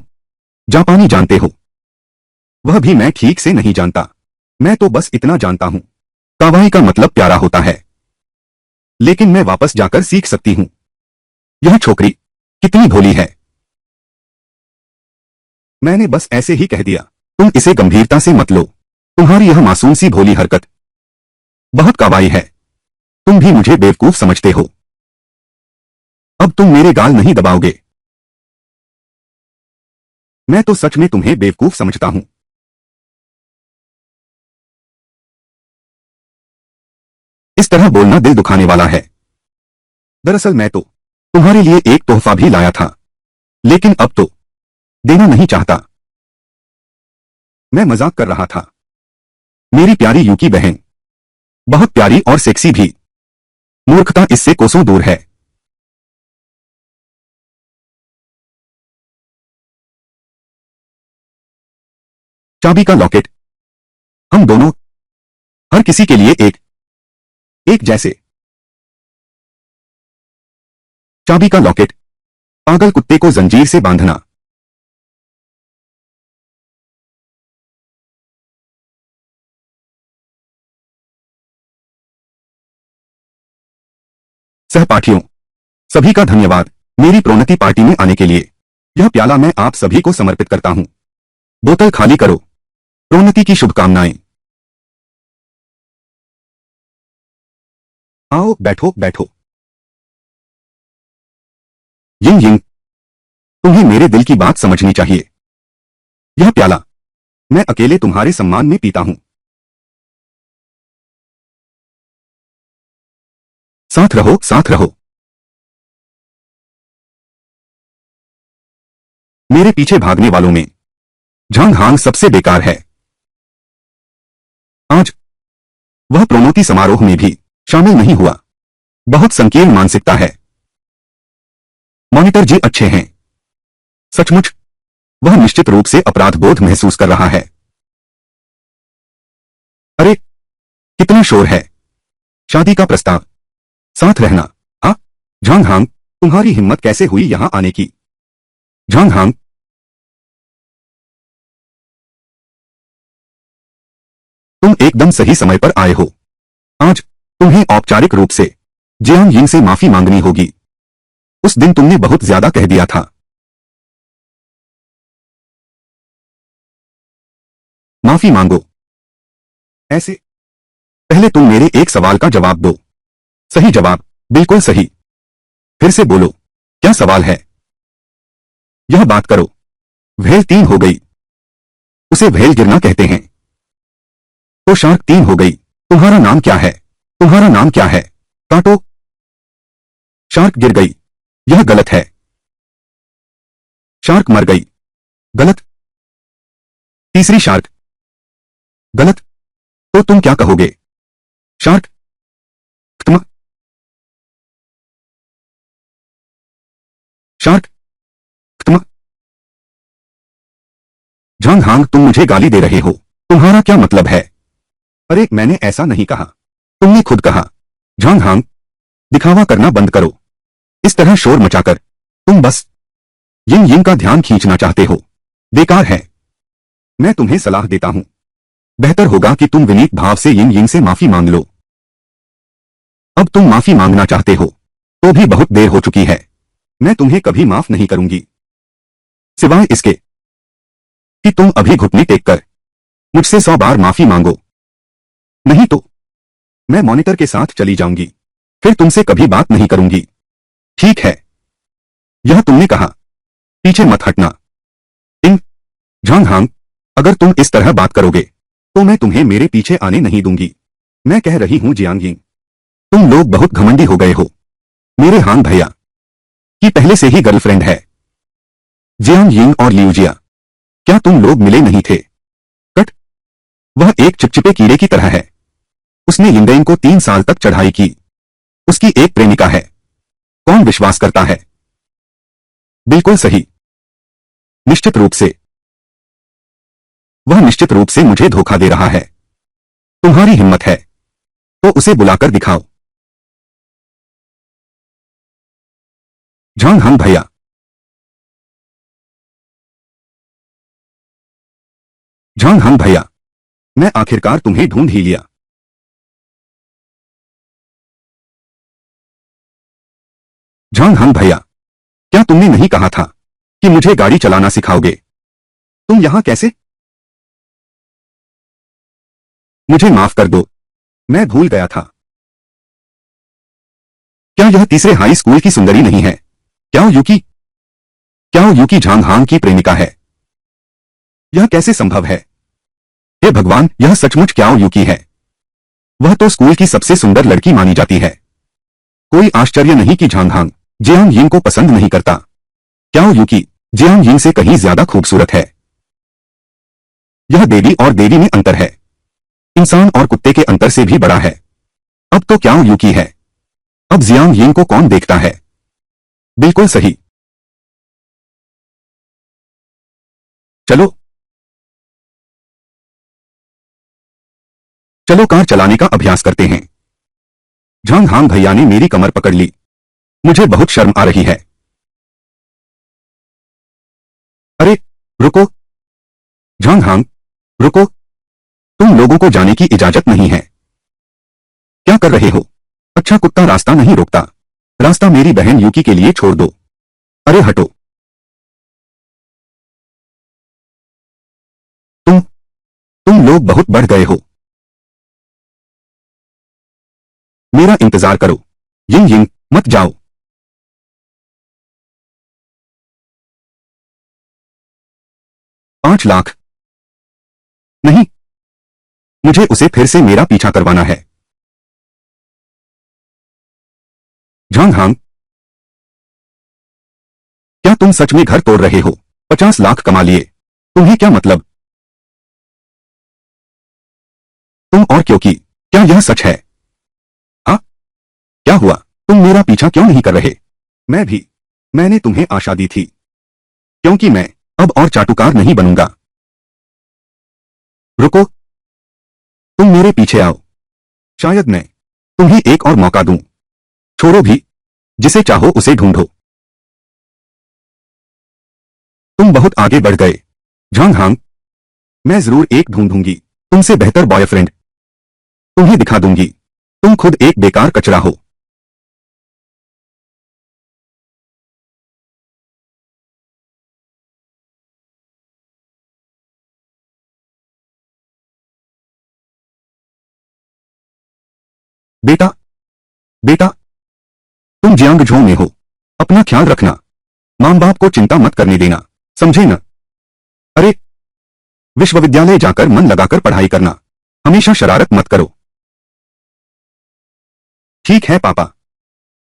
जापानी जानते हो? वह भी मैं ठीक से नहीं जानता। मैं तो बस इतना जानता हूं, कावाई का मतलब प्यारा होता है। लेकिन मैं वापस जाकर सीख सकती हूं। यह छोकरी कितनी भोली है। मैंने बस ऐसे ही कह दिया, तुम इसे गंभीरता से मत लो। तुम्हारी यह मासूम सी भोली हरकत बहुत कावाई है। तुम भी मुझे बेवकूफ समझते हो। अब तुम मेरे गाल नहीं दबाओगे। मैं तो सच में तुम्हें बेवकूफ समझता हूं। इस तरह बोलना दिल दुखाने वाला है। दरअसल मैं तो तुम्हारे लिए एक तोहफा भी लाया था, लेकिन अब तो देना नहीं चाहता। मैं मजाक कर रहा था। मेरी प्यारी यूकी बहन, बहुत प्यारी और सेक्सी भी। मूर्खता इससे कोसों दूर है। चाबी का लॉकेट। हम दोनों, हर किसी के लिए एक एक जैसे। चाबी का लॉकेट। पागल कुत्ते को जंजीर से बांधना। सहपाठियों, सभी का धन्यवाद मेरी प्रोन्नति पार्टी में आने के लिए। यह प्याला मैं आप सभी को समर्पित करता हूं। बोतल खाली करो। प्रोन्नति की शुभकामनाएं। आओ बैठो बैठो। यिंग यिंग, तुम्हें मेरे दिल की बात समझनी चाहिए। यह प्याला मैं अकेले तुम्हारे सम्मान में पीता हूं। साथ रहो साथ रहो। मेरे पीछे भागने वालों में झांग हांग सबसे बेकार है। आज वह प्रोन्नति समारोह में भी शामिल नहीं हुआ। बहुत संकीर्ण मानसिकता है। मॉनिटर जी अच्छे हैं। सचमुच वह निश्चित रूप से अपराध बोध महसूस कर रहा है। अरे कितना शोर है। शादी का प्रस्ताव, साथ रहना। आ झांग हांग, तुम्हारी हिम्मत कैसे हुई यहां आने की? झांग हांग, तुम एकदम सही समय पर आए हो। आज तुम्हें औपचारिक रूप से जियांग यिंग से माफी मांगनी होगी। उस दिन तुमने बहुत ज्यादा कह दिया था। माफी मांगो। ऐसे पहले तुम मेरे एक सवाल का जवाब दो। सही जवाब, बिल्कुल सही। फिर से बोलो, क्या सवाल है? यह बात करो। व्हेल 3 हो गई। उसे व्हेल गिरना कहते हैं। तो शार्क 3 हो गई। तुम्हारा नाम क्या है? तुम्हारा नाम क्या है? काटो। शार्क गिर गई। यह गलत है। शार्क मर गई। गलत। तीसरी शार्क। गलत। तो तुम क्या कहोगे? शार्क खत्म। शार्क खत्म। झांग हांग, तुम मुझे गाली दे रहे हो। तुम्हारा क्या मतलब है? अरे मैंने ऐसा नहीं कहा। तुमने खुद कहा। झांग हांग, दिखावा करना बंद करो। इस तरह शोर मचाकर तुम बस यिंग यिंग का ध्यान खींचना चाहते हो। बेकार है। मैं तुम्हें सलाह देता हूं, बेहतर होगा कि तुम विनीत भाव से यिंग यिंग से माफी मांग लो। अब तुम माफी मांगना चाहते हो तो भी बहुत देर हो चुकी है। मैं तुम्हें कभी माफ नहीं करूंगी, सिवाय इसके कि तुम अभी घुटने टेक कर मुझसे 100 बार माफी मांगो। नहीं तो मैं मॉनिटर के साथ चली जाऊंगी। फिर तुमसे कभी बात नहीं करूंगी। ठीक है? यह तुमने कहा। पीछे मत हटना। इन झांग हांग, अगर तुम इस तरह बात करोगे तो मैं तुम्हें मेरे पीछे आने नहीं दूंगी। मैं कह रही हूं जियांग यिंग, तुम लोग बहुत घमंडी हो गए हो। मेरे हांग भैया की पहले से ही गर्लफ्रेंड है। जियांग यिंग और लियूजिया, क्या तुम लोग मिले नहीं थे? कट। वह एक चिपचिपे कीड़े की तरह है। उसने यिंगयिंग को 3 साल तक चढ़ाई की। उसकी एक प्रेमिका है। कौन विश्वास करता है? बिल्कुल सही। निश्चित रूप से वह निश्चित रूप से मुझे धोखा दे रहा है। तुम्हारी हिम्मत है तो उसे बुलाकर दिखाओ। झांग हांग भैया, झांग हांग भैया, मैं आखिरकार तुम्हें ढूंढ ही लिया। झांग हांग भैया, क्या तुमने नहीं कहा था कि मुझे गाड़ी चलाना सिखाओगे? तुम यहां कैसे? मुझे माफ कर दो, मैं भूल गया था। क्या यह तीसरे हाई स्कूल की सुंदरी नहीं है? क्या यूकी? क्या यूकी झांग हांग की प्रेमिका है? यह कैसे संभव है? हे भगवान, यह सचमुच क्या यूकी है? वह तो स्कूल की सबसे सुंदर लड़की मानी जाती है। कोई आश्चर्य नहीं कि झांग हांग जियांग यिंग को पसंद नहीं करता। क्याओ यूकी जियांग यिंग से कहीं ज्यादा खूबसूरत है। यह देवी और देवी में अंतर है, इंसान और कुत्ते के अंतर से भी बड़ा है। अब तो क्याओ यूकी है, अब जियांग यिंग को कौन देखता है? बिल्कुल सही। चलो चलो कार चलाने का अभ्यास करते हैं। झांग हांग भैया ने मेरी कमर पकड़ ली। मुझे बहुत शर्म आ रही है। अरे रुको झांग हांग, रुको, तुम लोगों को जाने की इजाजत नहीं है। क्या कर रहे हो? अच्छा कुत्ता रास्ता नहीं रोकता, रास्ता मेरी बहन यूकी के लिए छोड़ दो। अरे हटो। तुम लोग बहुत बढ़ गए हो। मेरा इंतजार करो। यिंग यिंग मत जाओ। 5 लाख नहीं, मुझे उसे फिर से मेरा पीछा करवाना है। झांग हांग, क्या तुम सच में घर तोड़ रहे हो? 50 लाख कमा लिए, तुम्हें क्या मतलब? तुम और क्योंकि क्या यह सच है? हाँ, क्या हुआ? तुम मेरा पीछा क्यों नहीं कर रहे? मैं भी, मैंने तुम्हें आशा दी थी, क्योंकि मैं अब और चाटुकार नहीं बनूंगा। रुको, तुम मेरे पीछे आओ, शायद मैं तुम्हें एक और मौका दूं। छोड़ो भी, जिसे चाहो उसे ढूंढो। तुम बहुत आगे बढ़ गए झांग हांग, मैं जरूर एक ढूंढूंगी, तुमसे बेहतर बॉयफ्रेंड तुम्हें दिखा दूंगी। तुम खुद एक बेकार कचरा हो। बेटा, बेटा, तुम जियांगझों में हो, अपना ख्याल रखना, मां बाप को चिंता मत करने देना, समझे न? अरे, विश्वविद्यालय जाकर मन लगाकर पढ़ाई करना, हमेशा शरारत मत करो। ठीक है पापा।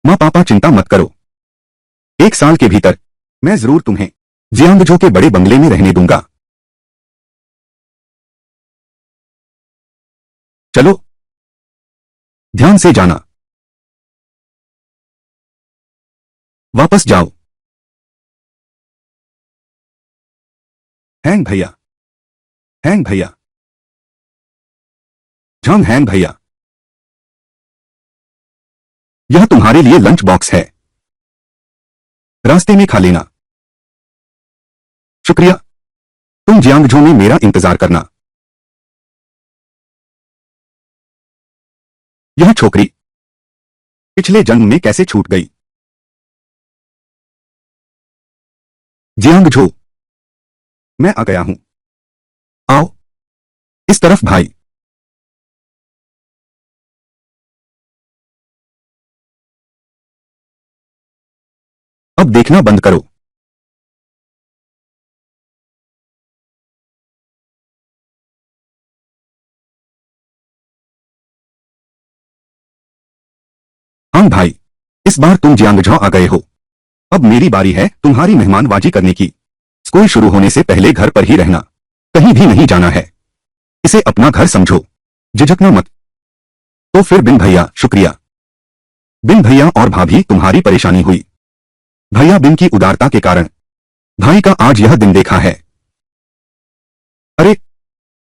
माँ पापा चिंता मत करो, 1 साल के भीतर मैं जरूर तुम्हें जियांगझो के बड़े बंगले में रहने दूंगा। चलो, ध्यान से जाना। वापस जाओ। हैंग भैया, हैंग भैया, झांग हैंग भैया, यह तुम्हारे लिए लंच बॉक्स है, रास्ते में खा लेना। शुक्रिया। तुम जियांगझो में मेरा इंतजार करना। यह छोकरी पिछले जन्म में कैसे छूट गई? जियांगझो, मैं आ गया हूं। आओ, इस तरफ भाई। अब देखना बंद करो। हाँ भाई, इस बार तुम जियांगझो आ गए हो, अब मेरी बारी है तुम्हारी मेहमानबाजी करने की। स्कूल शुरू होने से पहले घर पर ही रहना, कहीं भी नहीं जाना है। इसे अपना घर समझो, झिझकना मत। तो फिर बिन भैया शुक्रिया। बिन भैया और भाभी तुम्हारी परेशानी हुई, भैया बिन की उदारता के कारण भाई का आज यह दिन देखा है। अरे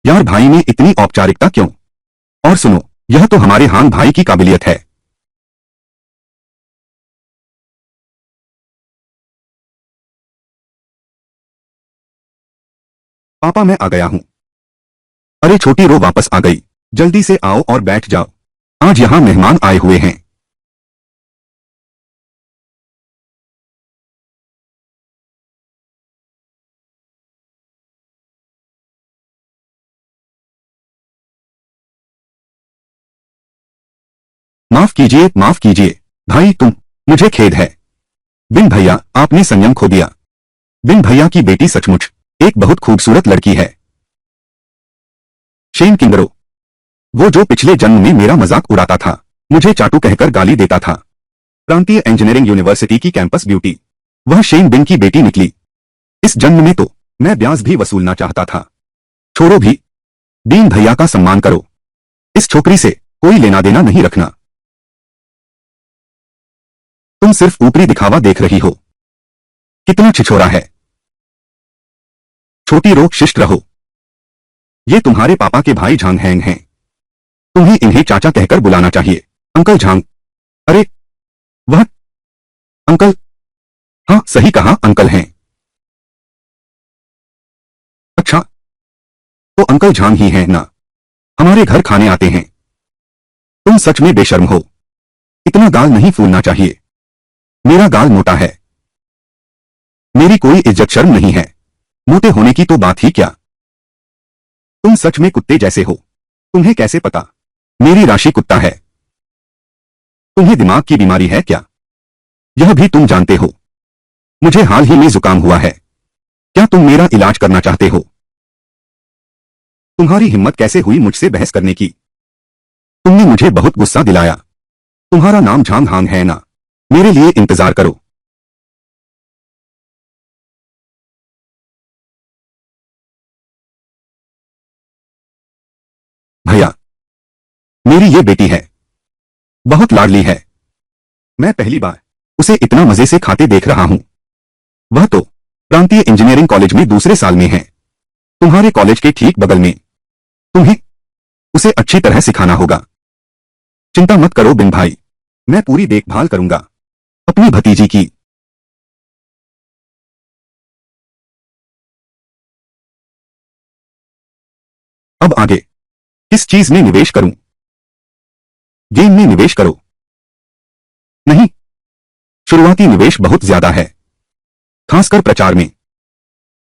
यार, भाई में इतनी औपचारिकता क्यों? और सुनो, यह तो हमारे हांग भाई की काबिलियत है। पापा मैं आ गया हूं। अरे छोटी रो वापस आ गई, जल्दी से आओ और बैठ जाओ, आज यहां मेहमान आए हुए हैं। माफ कीजिए, माफ कीजिए भाई, तुम, मुझे खेद है। बिन भैया, आपने संयम खो दिया। बिन भैया की बेटी सचमुच एक बहुत खूबसूरत लड़की है। शेन किंगरो, वो जो पिछले जन्म में मेरा मजाक उड़ाता था, मुझे चाटू कहकर गाली देता था, प्रांतीय इंजीनियरिंग यूनिवर्सिटी की कैंपस ब्यूटी, वह शेन बिन की बेटी निकली। इस जन्म में तो मैं ब्याज भी वसूलना चाहता था। छोड़ो भी, दीन भैया का सम्मान करो। इस छोकरी से कोई लेना देना नहीं रखना। तुम सिर्फ ऊपरी दिखावा देख रही हो। कितना छिछोरा है। छोटी रोक शिष्ट रहो। ये तुम्हारे पापा के भाई झांग हैंग हैं। तुम्हें इन्हें चाचा कहकर बुलाना चाहिए। अंकल झांग। अरे वह अंकल। हाँ सही कहा, अंकल हैं। अच्छा तो अंकल झांग ही हैं ना, हमारे घर खाने आते हैं। तुम सच में बेशर्म हो। इतना गाल नहीं फूलना चाहिए। मेरा गाल मोटा है। मेरी कोई इज्जत शर्म नहीं है। मोटे होने की तो बात ही क्या। तुम सच में कुत्ते जैसे हो। तुम्हें कैसे पता मेरी राशि कुत्ता है। तुम्हें दिमाग की बीमारी है क्या, यह भी तुम जानते हो। मुझे हाल ही में जुकाम हुआ है। क्या तुम मेरा इलाज करना चाहते हो। तुम्हारी हिम्मत कैसे हुई मुझसे बहस करने की। तुमने मुझे बहुत गुस्सा दिलाया। तुम्हारा नाम झांग हांग है ना, मेरे लिए इंतजार करो। भैया, मेरी ये बेटी है, बहुत लाडली है। मैं पहली बार उसे इतना मजे से खाते देख रहा हूं। वह तो प्रांतीय इंजीनियरिंग कॉलेज में दूसरे साल में है, तुम्हारे कॉलेज के ठीक बगल में। तुम्हें उसे अच्छी तरह सिखाना होगा। चिंता मत करो बिन भाई, मैं पूरी देखभाल करूंगा अपनी भतीजी की। अब आगे किस चीज में निवेश करूं। गेम में निवेश करो। नहीं, शुरुआती निवेश बहुत ज्यादा है, खासकर प्रचार में।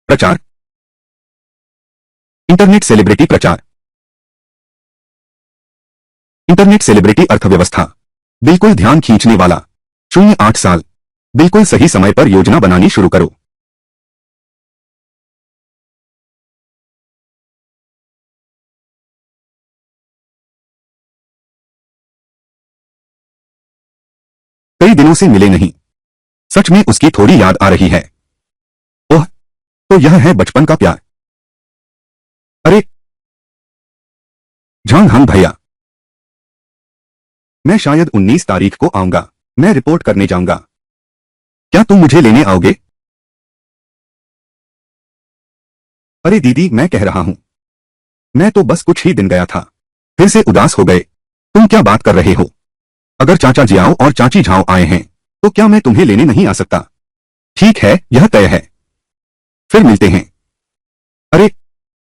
प्रचार, इंटरनेट सेलिब्रिटी प्रचार। इंटरनेट सेलिब्रिटी अर्थव्यवस्था, बिल्कुल ध्यान खींचने वाला। 08 साल, बिल्कुल सही समय पर योजना बनानी शुरू करो। कई दिनों से मिले नहीं, सच में उसकी थोड़ी याद आ रही है। ओह, तो यह है बचपन का प्यार। अरे झांग हंग भैया, मैं शायद 19 तारीख को आऊंगा। मैं रिपोर्ट करने जाऊंगा। क्या तुम मुझे लेने आओगे। अरे दीदी, मैं कह रहा हूं, मैं तो बस कुछ ही दिन गया था, फिर से उदास हो गए। तुम क्या बात कर रहे हो। अगर चाचा जियाओ और चाची झाओ आए हैं तो क्या मैं तुम्हें लेने नहीं आ सकता। ठीक है, यह तय है। फिर मिलते हैं। अरे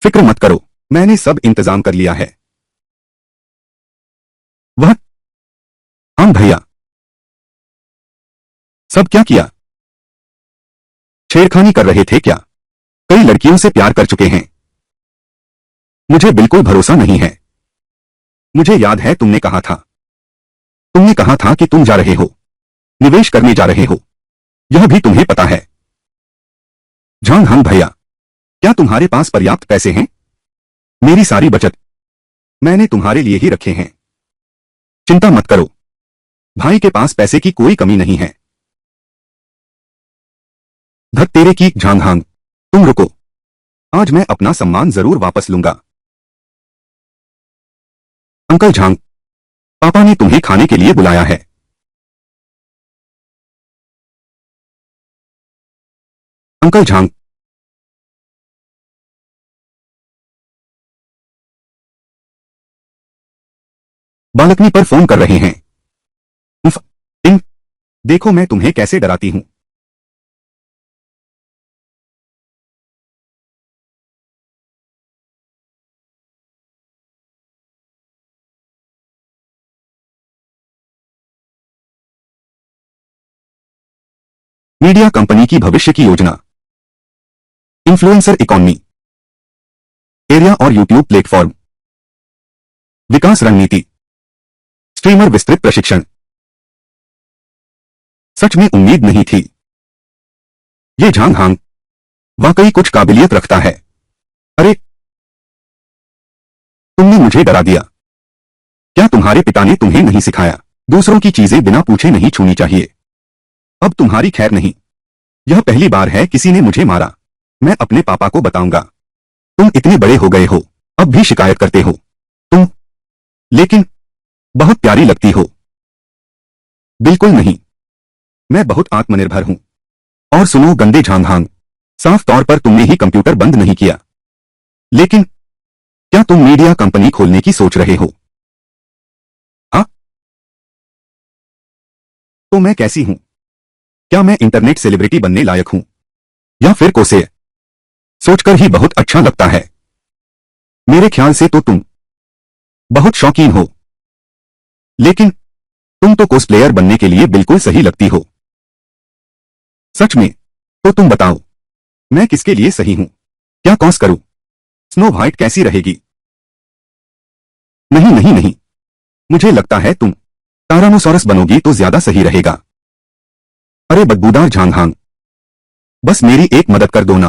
फिक्र मत करो, मैंने सब इंतजाम कर लिया है। वह हाँ भैया। सब क्या किया। छेड़खानी कर रहे थे क्या। कई लड़कियों से प्यार कर चुके हैं। मुझे बिल्कुल भरोसा नहीं है। मुझे याद है तुमने कहा था। तुमने कहा था कि तुम जा रहे हो, निवेश करने जा रहे हो। यह भी तुम्हें पता है। झांग हंग भैया, क्या तुम्हारे पास पर्याप्त पैसे हैं। मेरी सारी बचत मैंने तुम्हारे लिए ही रखे हैं। चिंता मत करो, भाई के पास पैसे की कोई कमी नहीं है। धत तेरे की झांग हांग, तुम रुको, आज मैं अपना सम्मान जरूर वापस लूंगा। अंकल झांग, पापा ने तुम्हें खाने के लिए बुलाया है। अंकल झांग, बालकनी पर फोन कर रहे हैं। उफ, इन देखो मैं तुम्हें कैसे डराती हूं। मीडिया कंपनी की भविष्य की योजना, इन्फ्लुएंसर इकॉनमी, एरिया और यूट्यूब प्लेटफॉर्म, विकास रणनीति, स्ट्रीमर विस्तृत प्रशिक्षण। सच में उम्मीद नहीं थी। ये झांग हांग वाकई कुछ काबिलियत रखता है। अरे तुमने मुझे डरा दिया। क्या तुम्हारे पिता ने तुम्हें नहीं सिखाया दूसरों की चीजें बिना पूछे नहीं छूनी चाहिए। अब तुम्हारी खैर नहीं। यह पहली बार है किसी ने मुझे मारा। मैं अपने पापा को बताऊंगा। तुम इतने बड़े हो गए हो, अब भी शिकायत करते हो। तुम लेकिन बहुत प्यारी लगती हो। बिल्कुल नहीं। मैं बहुत आत्मनिर्भर हूं। और सुनो गंदे झांगहांग, साफ तौर पर तुमने ही कंप्यूटर बंद नहीं किया। लेकिन क्या तुम मीडिया कंपनी खोलने की सोच रहे हो? हाँ? तो मैं कैसी हूं? क्या मैं इंटरनेट सेलिब्रिटी बनने लायक हूं? या फिर कोसे? सोचकर ही बहुत अच्छा लगता है। मेरे ख्याल से तो तुम बहुत शौकीन हो। लेकिन तुम तो कोस्प्लेयर बनने के लिए बिल्कुल सही लगती हो। सच में? तो तुम बताओ, मैं किसके लिए सही हूं? क्या कॉस करूं? स्नो व्हाइट कैसी रहेगी? नहीं नहीं नहीं, मुझे लगता है तुम टारानोसॉरस बनोगी तो ज्यादा सही रहेगा। अरे बदबूदार झांगहांग, बस मेरी एक मदद कर दो ना।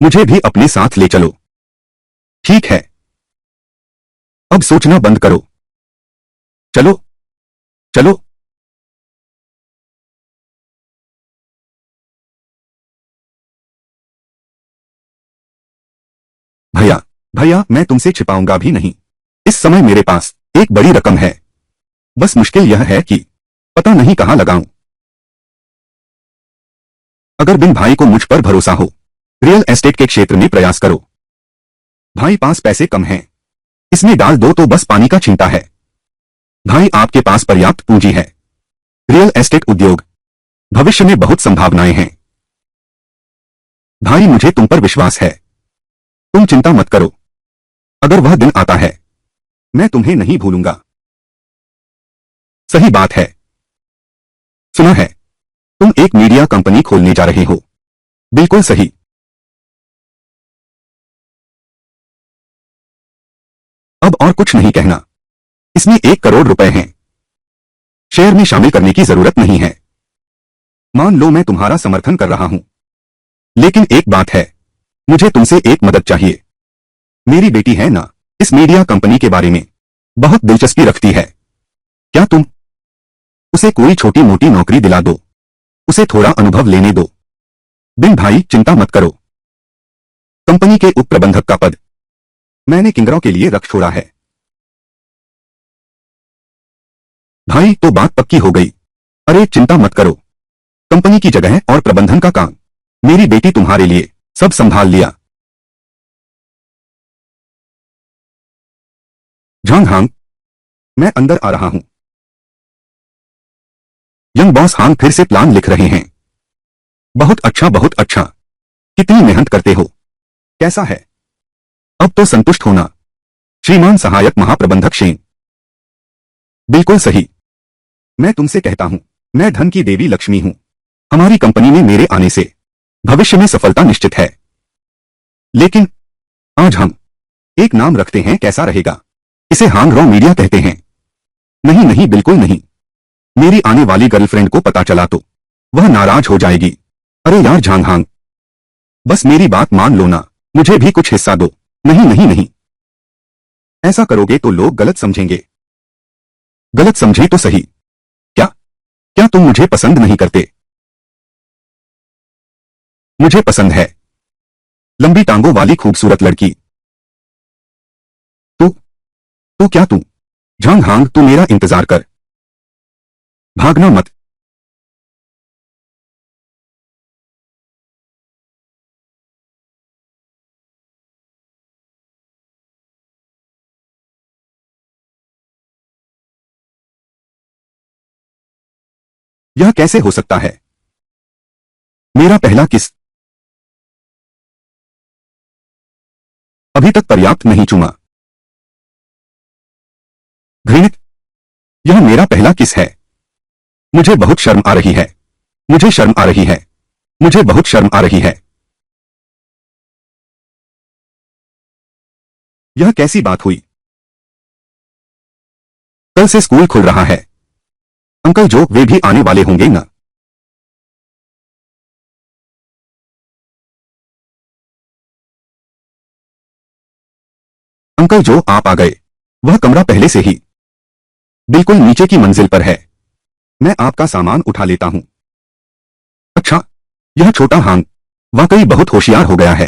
मुझे भी अपने साथ ले चलो। ठीक है, अब सोचना बंद करो। चलो चलो। भैया, भैया मैं तुमसे छिपाऊंगा भी नहीं। इस समय मेरे पास एक बड़ी रकम है। बस मुश्किल यह है कि पता नहीं कहां लगाऊं। अगर बिन भाई को मुझ पर भरोसा हो, रियल एस्टेट के क्षेत्र में प्रयास करो। भाई पास पैसे कम हैं, इसमें डाल दो तो बस पानी का छींटा है। भाई आपके पास पर्याप्त पूंजी है। रियल एस्टेट उद्योग भविष्य में बहुत संभावनाएं हैं। भाई मुझे तुम पर विश्वास है। तुम चिंता मत करो। अगर वह दिन आता है, मैं तुम्हें नहीं भूलूंगा। सही बात है। सुना है तुम एक मीडिया कंपनी खोलने जा रहे हो। बिल्कुल सही। अब और कुछ नहीं कहना। इसमें 1 करोड़ रुपए हैं। शेयर में शामिल करने की जरूरत नहीं है। मान लो मैं तुम्हारा समर्थन कर रहा हूं। लेकिन एक बात है, मुझे तुमसे एक मदद चाहिए। मेरी बेटी है ना, इस मीडिया कंपनी के बारे में बहुत दिलचस्पी रखती है। क्या तुम उसे कोई छोटी मोटी नौकरी दिला दो? उसे थोड़ा अनुभव लेने दो। बिन भाई चिंता मत करो। कंपनी के उप प्रबंधक का पद मैंने किंगराव के लिए रख छोड़ा है। भाई तो बात पक्की हो गई। अरे चिंता मत करो। कंपनी की जगह और प्रबंधन का काम मेरी बेटी तुम्हारे लिए सब संभाल लिया। झांग हांग, मैं अंदर आ रहा हूं। यंग बॉस हांग फिर से प्लान लिख रहे हैं। बहुत अच्छा बहुत अच्छा। कितनी मेहनत करते हो। कैसा है? अब तो संतुष्ट होना, श्रीमान सहायक महाप्रबंधक शेन। बिल्कुल सही। मैं तुमसे कहता हूं, मैं धन की देवी लक्ष्मी हूं। हमारी कंपनी में मेरे आने से भविष्य में सफलता निश्चित है। लेकिन आज हम एक नाम रखते हैं, कैसा रहेगा? इसे हांग रॉ मीडिया कहते हैं। नहीं नहीं बिल्कुल नहीं। मेरी आने वाली गर्लफ्रेंड को पता चला तो वह नाराज हो जाएगी। अरे यार झांग हांग, बस मेरी बात मान लो ना, मुझे भी कुछ हिस्सा दो। नहीं नहीं नहीं, ऐसा करोगे तो लोग गलत समझेंगे। गलत समझे तो सही। क्या क्या तुम मुझे पसंद नहीं करते? मुझे पसंद है लंबी टांगों वाली खूबसूरत लड़की। तू तू क्या तू? झांग हांग तू मेरा इंतजार कर। भागना मत। यह कैसे हो सकता है? मेरा पहला किस अभी तक पर्याप्त नहीं चुमा। घृणित, यह मेरा पहला किस है। मुझे बहुत शर्म आ रही है। मुझे शर्म आ रही है। मुझे बहुत शर्म आ रही है। यह कैसी बात हुई? कल से स्कूल खुल रहा है। अंकल जो वे भी आने वाले होंगे ना? अंकल जो आप आ गए। वह कमरा पहले से ही बिल्कुल नीचे की मंजिल पर है। मैं आपका सामान उठा लेता हूं। अच्छा, यह छोटा हांग वाकई बहुत होशियार हो गया है।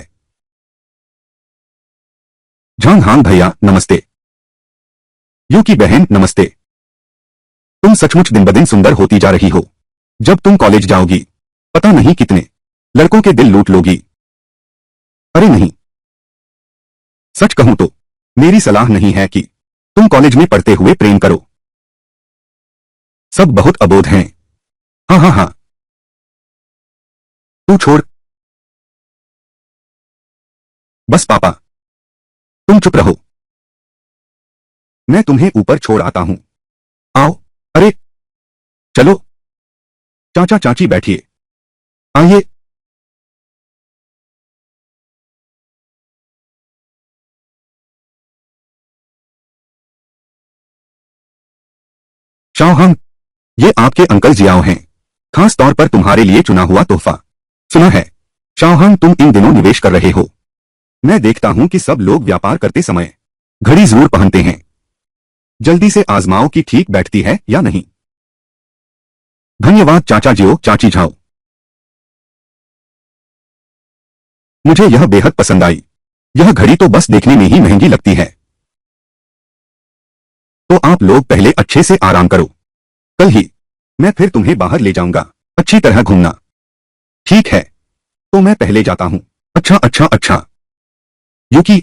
झांग हांग भैया नमस्ते। यू की बहन नमस्ते। तुम सचमुच दिन ब दिन सुंदर होती जा रही हो। जब तुम कॉलेज जाओगी, पता नहीं कितने लड़कों के दिल लूट लोगी। अरे नहीं, सच कहूं तो मेरी सलाह नहीं है कि तुम कॉलेज में पढ़ते हुए प्रेम करो। सब बहुत अबोध हैं। हाँ हाँ हाँ। तू छोड़। बस पापा, तुम चुप रहो। मैं तुम्हें ऊपर छोड़ आता हूं। आओ। अरे चलो। चाचा चाची बैठिए। आइए। शाओहंग, ये आपके अंकल जियाओ हैं। खास तौर पर तुम्हारे लिए चुना हुआ तोहफा। सुना है शाओहंग तुम इन दिनों निवेश कर रहे हो। मैं देखता हूं कि सब लोग व्यापार करते समय घड़ी जरूर पहनते हैं। जल्दी से आजमाओ कि ठीक बैठती है या नहीं। धन्यवाद चाचा जियो चाची झाओ। मुझे यह बेहद पसंद आई। यह घड़ी तो बस देखने में ही महंगी लगती है। तो आप लोग पहले अच्छे से आराम करो। कल ही मैं फिर तुम्हें बाहर ले जाऊंगा। अच्छी तरह घूमना। ठीक है, तो मैं पहले जाता हूं। अच्छा अच्छा अच्छा। यूकी,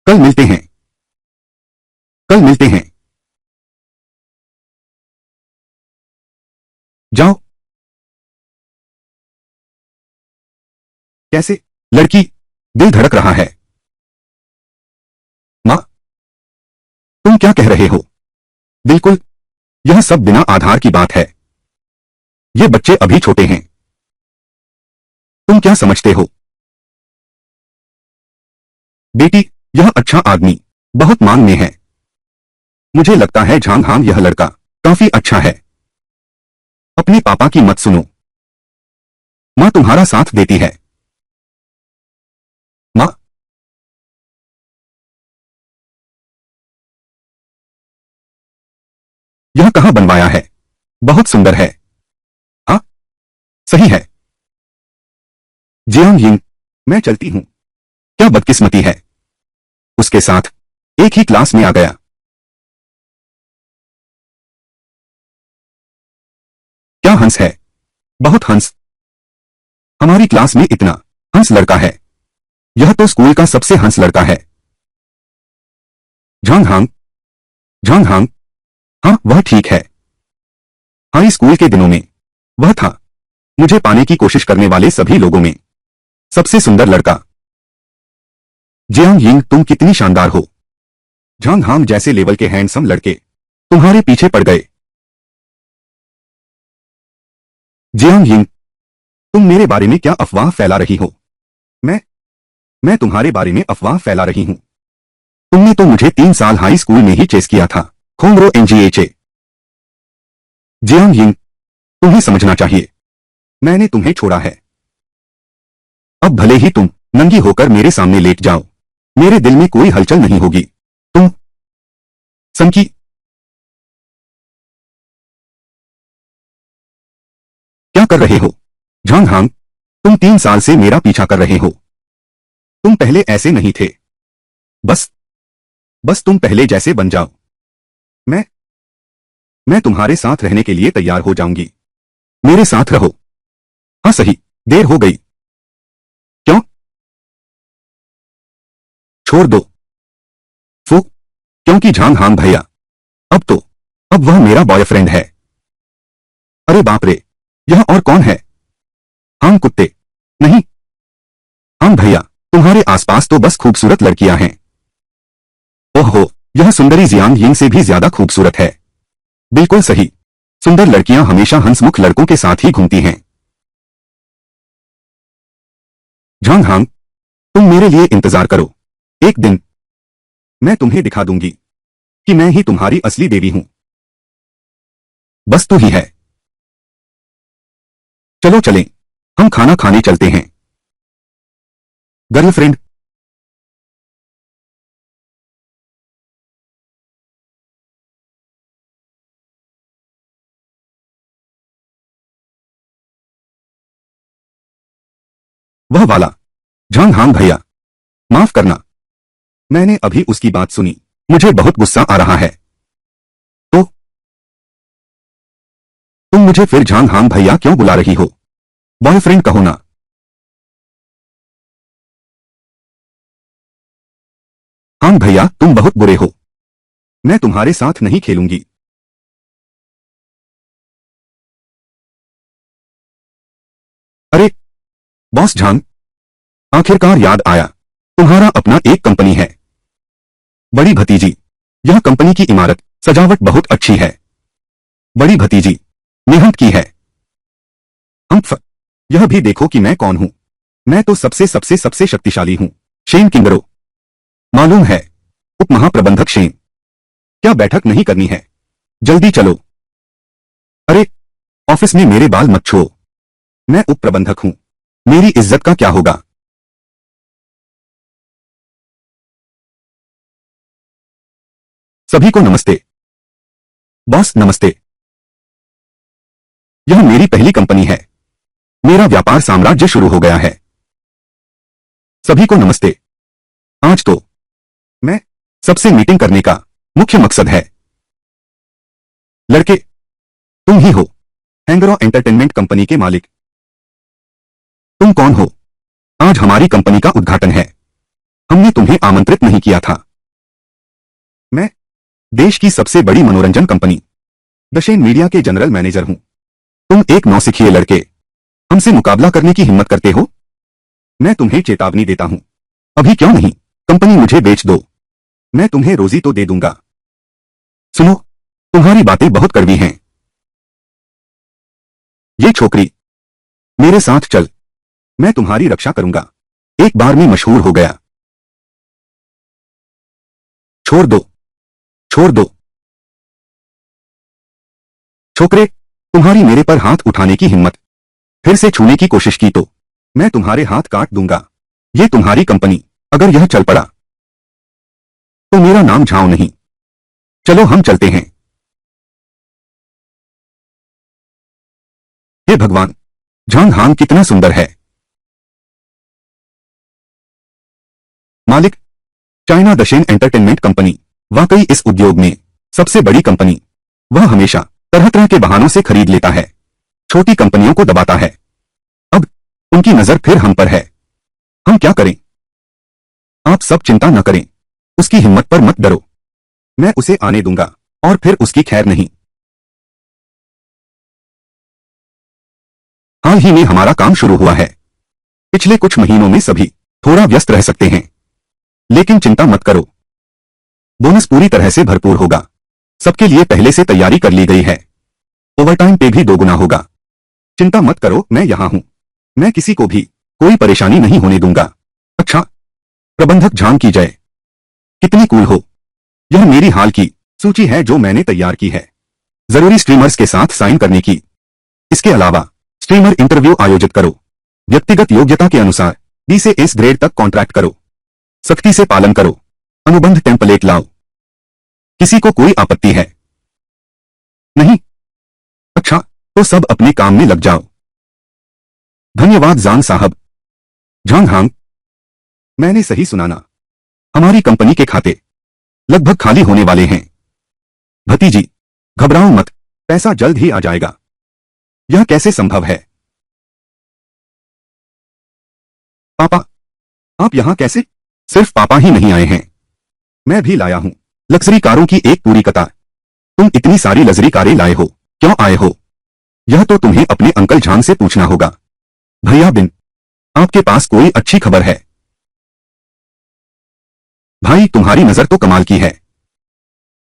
कल मिलते हैं। कल मिलते हैं। जाओ। कैसे लड़की, दिल धड़क रहा है। माँ, तुम क्या कह रहे हो? बिल्कुल, यह सब बिना आधार की बात है। ये बच्चे अभी छोटे हैं। तुम क्या समझते हो? बेटी, यह अच्छा आदमी बहुत मांग में है। मुझे लगता है झांग हांग यह लड़का काफी अच्छा है। अपने पापा की मत सुनो। माँ तुम्हारा साथ देती है। माँ, यह कहाँ बनवाया है? बहुत सुंदर है। हाँ, सही है। जियांग यिंग, मैं चलती हूँ। क्या बदकिस्मती है, उसके साथ एक ही क्लास में आ गया। क्या हंस है, बहुत हंस। हमारी क्लास में इतना हंस लड़का है। यह तो स्कूल का सबसे हंस लड़का है। झांग हांग। झांग हांग, हाँ वह ठीक है। हाई स्कूल के दिनों में वह था मुझे पाने की कोशिश करने वाले सभी लोगों में सबसे सुंदर लड़का। जियांग यिंग तुम कितनी शानदार हो। झांग हांग जैसे लेवल के हैंडसम लड़के तुम्हारे पीछे पड़ गए। जियांग यिंग, तुम मेरे बारे में क्या अफवाह फैला रही हो? मैं मैं तुम्हारे बारे में अफवाह फैला रही हूं। तुमने तो मुझे 3 साल हाई स्कूल में ही चेस किया था। खोंगरो एनजीएचए। जियांग यिंग, तुम्हें समझना चाहिए, मैंने तुम्हें छोड़ा है। अब भले ही तुम नंगी होकर मेरे सामने लेट जाओ, मेरे दिल में कोई हलचल नहीं होगी। तुम सनकी, क्या कर रहे हो? झांग हांग, तुम 3 साल से मेरा पीछा कर रहे हो। तुम पहले ऐसे नहीं थे। बस बस तुम पहले जैसे बन जाओ। मैं मैं तुम्हारे साथ रहने के लिए तैयार हो जाऊंगी। मेरे साथ रहो। हाँ सही, देर हो गई। क्यों? छोड़ दो। फू, क्योंकि झांग हांग भैया, अब तो अब वह मेरा बॉयफ्रेंड है। अरे बाप रे, यह और कौन है? हांग कुत्ते। नहीं, हांग भैया, तुम्हारे आसपास तो बस खूबसूरत लड़कियां हैं। ओहो, यह सुंदरी जियांग यिंग से भी ज्यादा खूबसूरत है। बिल्कुल सही, सुंदर लड़कियां हमेशा हंसमुख लड़कों के साथ ही घूमती हैं। झांग हांग, तुम मेरे लिए इंतजार करो। एक दिन मैं तुम्हें दिखा दूंगी कि मैं ही तुम्हारी असली देवी हूं। बस तू ही है। चलो चलें, हम खाना खाने चलते हैं। गर्लफ्रेंड। वह वाला झांग हांग भैया, माफ करना, मैंने अभी उसकी बात सुनी, मुझे बहुत गुस्सा आ रहा है। तो तुम मुझे फिर झांग हांग भैया क्यों बुला रही हो? बॉयफ्रेंड कहो ना। हांग भैया तुम बहुत बुरे हो, मैं तुम्हारे साथ नहीं खेलूंगी। अरे बॉस झांग, आखिरकार याद आया, तुम्हारा अपना एक कंपनी है। बड़ी भतीजी, यह कंपनी की इमारत सजावट बहुत अच्छी है। बड़ी भतीजी, मेहनत की है। हम्फ, यह भी देखो कि मैं कौन हूं। मैं तो सबसे सबसे सबसे शक्तिशाली हूं। शेन किंगरो, मालूम है, उप महाप्रबंधक शेन। क्या बैठक नहीं करनी है? जल्दी चलो। अरे ऑफिस में मेरे बाल मत छुओ, मैं उप प्रबंधक हूं, मेरी इज्जत का क्या होगा? सभी को नमस्ते। बॉस नमस्ते। यह मेरी पहली कंपनी है, मेरा व्यापार साम्राज्य शुरू हो गया है। सभी को नमस्ते। आज तो मैं सबसे मीटिंग करने का मुख्य मकसद है। लड़के, तुम ही हो हैंगरो एंटरटेनमेंट कंपनी के मालिक। तुम कौन हो? आज हमारी कंपनी का उद्घाटन है, हमने तुम्हें आमंत्रित नहीं किया था। मैं देश की सबसे बड़ी मनोरंजन कंपनी दशेन मीडिया के जनरल मैनेजर हूं। तुम एक नौसिखिए लड़के हमसे मुकाबला करने की हिम्मत करते हो? मैं तुम्हें चेतावनी देता हूं, अभी क्यों नहीं कंपनी मुझे बेच दो, मैं तुम्हें रोजी तो दे दूंगा। सुनो, तुम्हारी बातें बहुत कड़वी हैं। ये छोकरी, मेरे साथ चल, मैं तुम्हारी रक्षा करूंगा। एक बार में मशहूर हो गया। छोड़ दो, छोड़ दो। छोकरे, तुम्हारी मेरे पर हाथ उठाने की हिम्मत, फिर से छूने की कोशिश की तो मैं तुम्हारे हाथ काट दूंगा। ये तुम्हारी कंपनी अगर यह चल पड़ा तो मेरा नाम झाओ नहीं। चलो हम चलते हैं। हे भगवान, झांग हांग कितना सुंदर है। मालिक, चाइना दशेन एंटरटेनमेंट कंपनी वाकई इस उद्योग में सबसे बड़ी कंपनी। वह हमेशा तरह तरह के बहानों से खरीद लेता है, छोटी कंपनियों को दबाता है। अब उनकी नजर फिर हम पर है। हम क्या करें? आप सब चिंता न करें, उसकी हिम्मत पर मत डरो, मैं उसे आने दूंगा और फिर उसकी खैर नहीं। हाल ही में हमारा काम शुरू हुआ है, पिछले कुछ महीनों में सभी थोड़ा व्यस्त रह सकते हैं, लेकिन चिंता मत करो, बोनस पूरी तरह से भरपूर होगा। सबके लिए पहले से तैयारी कर ली गई है, ओवरटाइम पे भी दोगुना होगा। चिंता मत करो, मैं यहां हूं, मैं किसी को भी कोई परेशानी नहीं होने दूंगा। अच्छा, प्रबंधक झांग की जय, कितनी कूल हो। यह मेरी हाल की सूची है जो मैंने तैयार की है, जरूरी स्ट्रीमर्स के साथ साइन करने की। इसके अलावा स्ट्रीमर इंटरव्यू आयोजित करो, व्यक्तिगत योग्यता के अनुसार डी से एस ग्रेड तक कॉन्ट्रैक्ट करो, सख्ती से पालन करो, अनुबंध टेम्पलेट लाओ। किसी को कोई आपत्ति है? नहीं? अच्छा, तो सब अपने काम में लग जाओ। धन्यवाद जान साहब। झांग हांग, मैंने सही सुना ना? हमारी कंपनी के खाते लगभग खाली होने वाले हैं। भतीजी, घबराओ मत, पैसा जल्द ही आ जाएगा। यह कैसे संभव है? पापा, आप यहां कैसे? सिर्फ पापा ही नहीं आए हैं, मैं भी लाया हूं लग्जरी कारों की एक पूरी कतार। तुम इतनी सारी लग्जरी कारें लाए हो, क्यों आए हो? यह तो तुम्हें अपने अंकल झांग से पूछना होगा। भैया बिन, आपके पास कोई अच्छी खबर है? भाई तुम्हारी नजर तो कमाल की है,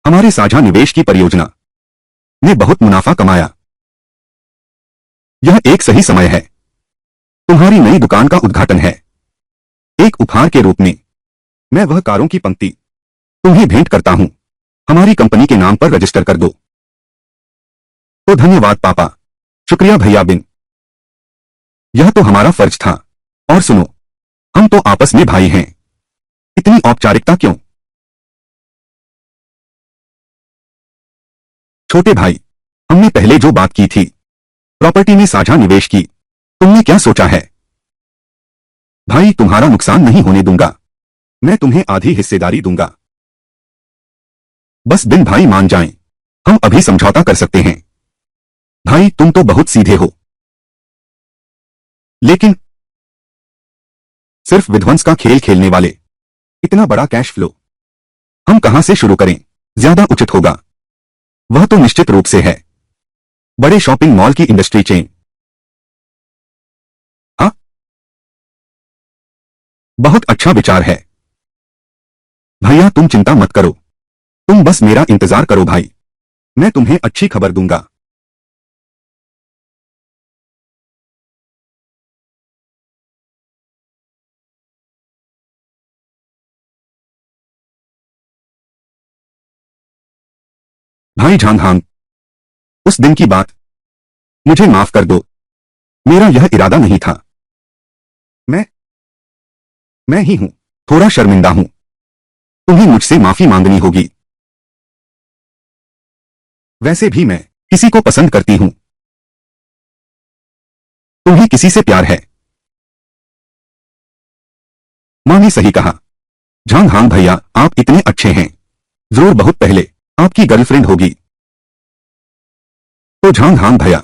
हमारे साझा निवेश की परियोजना ने बहुत मुनाफा कमाया। यह एक सही समय है, तुम्हारी नई दुकान का उद्घाटन है। एक उपहार के रूप में मैं वह कारों की पंक्ति तुम्हें भेंट करता हूं, हमारी कंपनी के नाम पर रजिस्टर कर दो। तो धन्यवाद पापा, शुक्रिया भैया बिन, यह तो हमारा फर्ज था। और सुनो, हम तो आपस में भाई हैं, इतनी औपचारिकता क्यों? छोटे भाई, हमने पहले जो बात की थी, प्रॉपर्टी में साझा निवेश की, तुमने क्या सोचा है? भाई तुम्हारा नुकसान नहीं होने दूंगा। मैं तुम्हें आधी हिस्सेदारी दूंगा। बस बिन भाई मान जाएं, हम अभी समझौता कर सकते हैं। भाई तुम तो बहुत सीधे हो। लेकिन सिर्फ विध्वंस का खेल खेलने वाले, इतना बड़ा कैश फ्लो, हम कहां से शुरू करें? ज्यादा उचित होगा वह तो निश्चित रूप से है बड़े शॉपिंग मॉल की इंडस्ट्री चेन। हाँ, बहुत अच्छा विचार है। भैया तुम चिंता मत करो, तुम बस मेरा इंतजार करो भाई, मैं तुम्हें अच्छी खबर दूंगा। भाई झांगहांग, उस दिन की बात मुझे माफ कर दो, मेरा यह इरादा नहीं था। मैं मैं ही हूं थोड़ा शर्मिंदा हूं, तुम्हें मुझसे माफी मांगनी होगी। वैसे भी मैं किसी को पसंद करती हूं। तुम्हें किसी से प्यार है? मां ने सही कहा। झांगहांग भैया आप इतने अच्छे हैं, जरूर बहुत पहले आपकी गर्लफ्रेंड होगी। तो झांगहांग भैया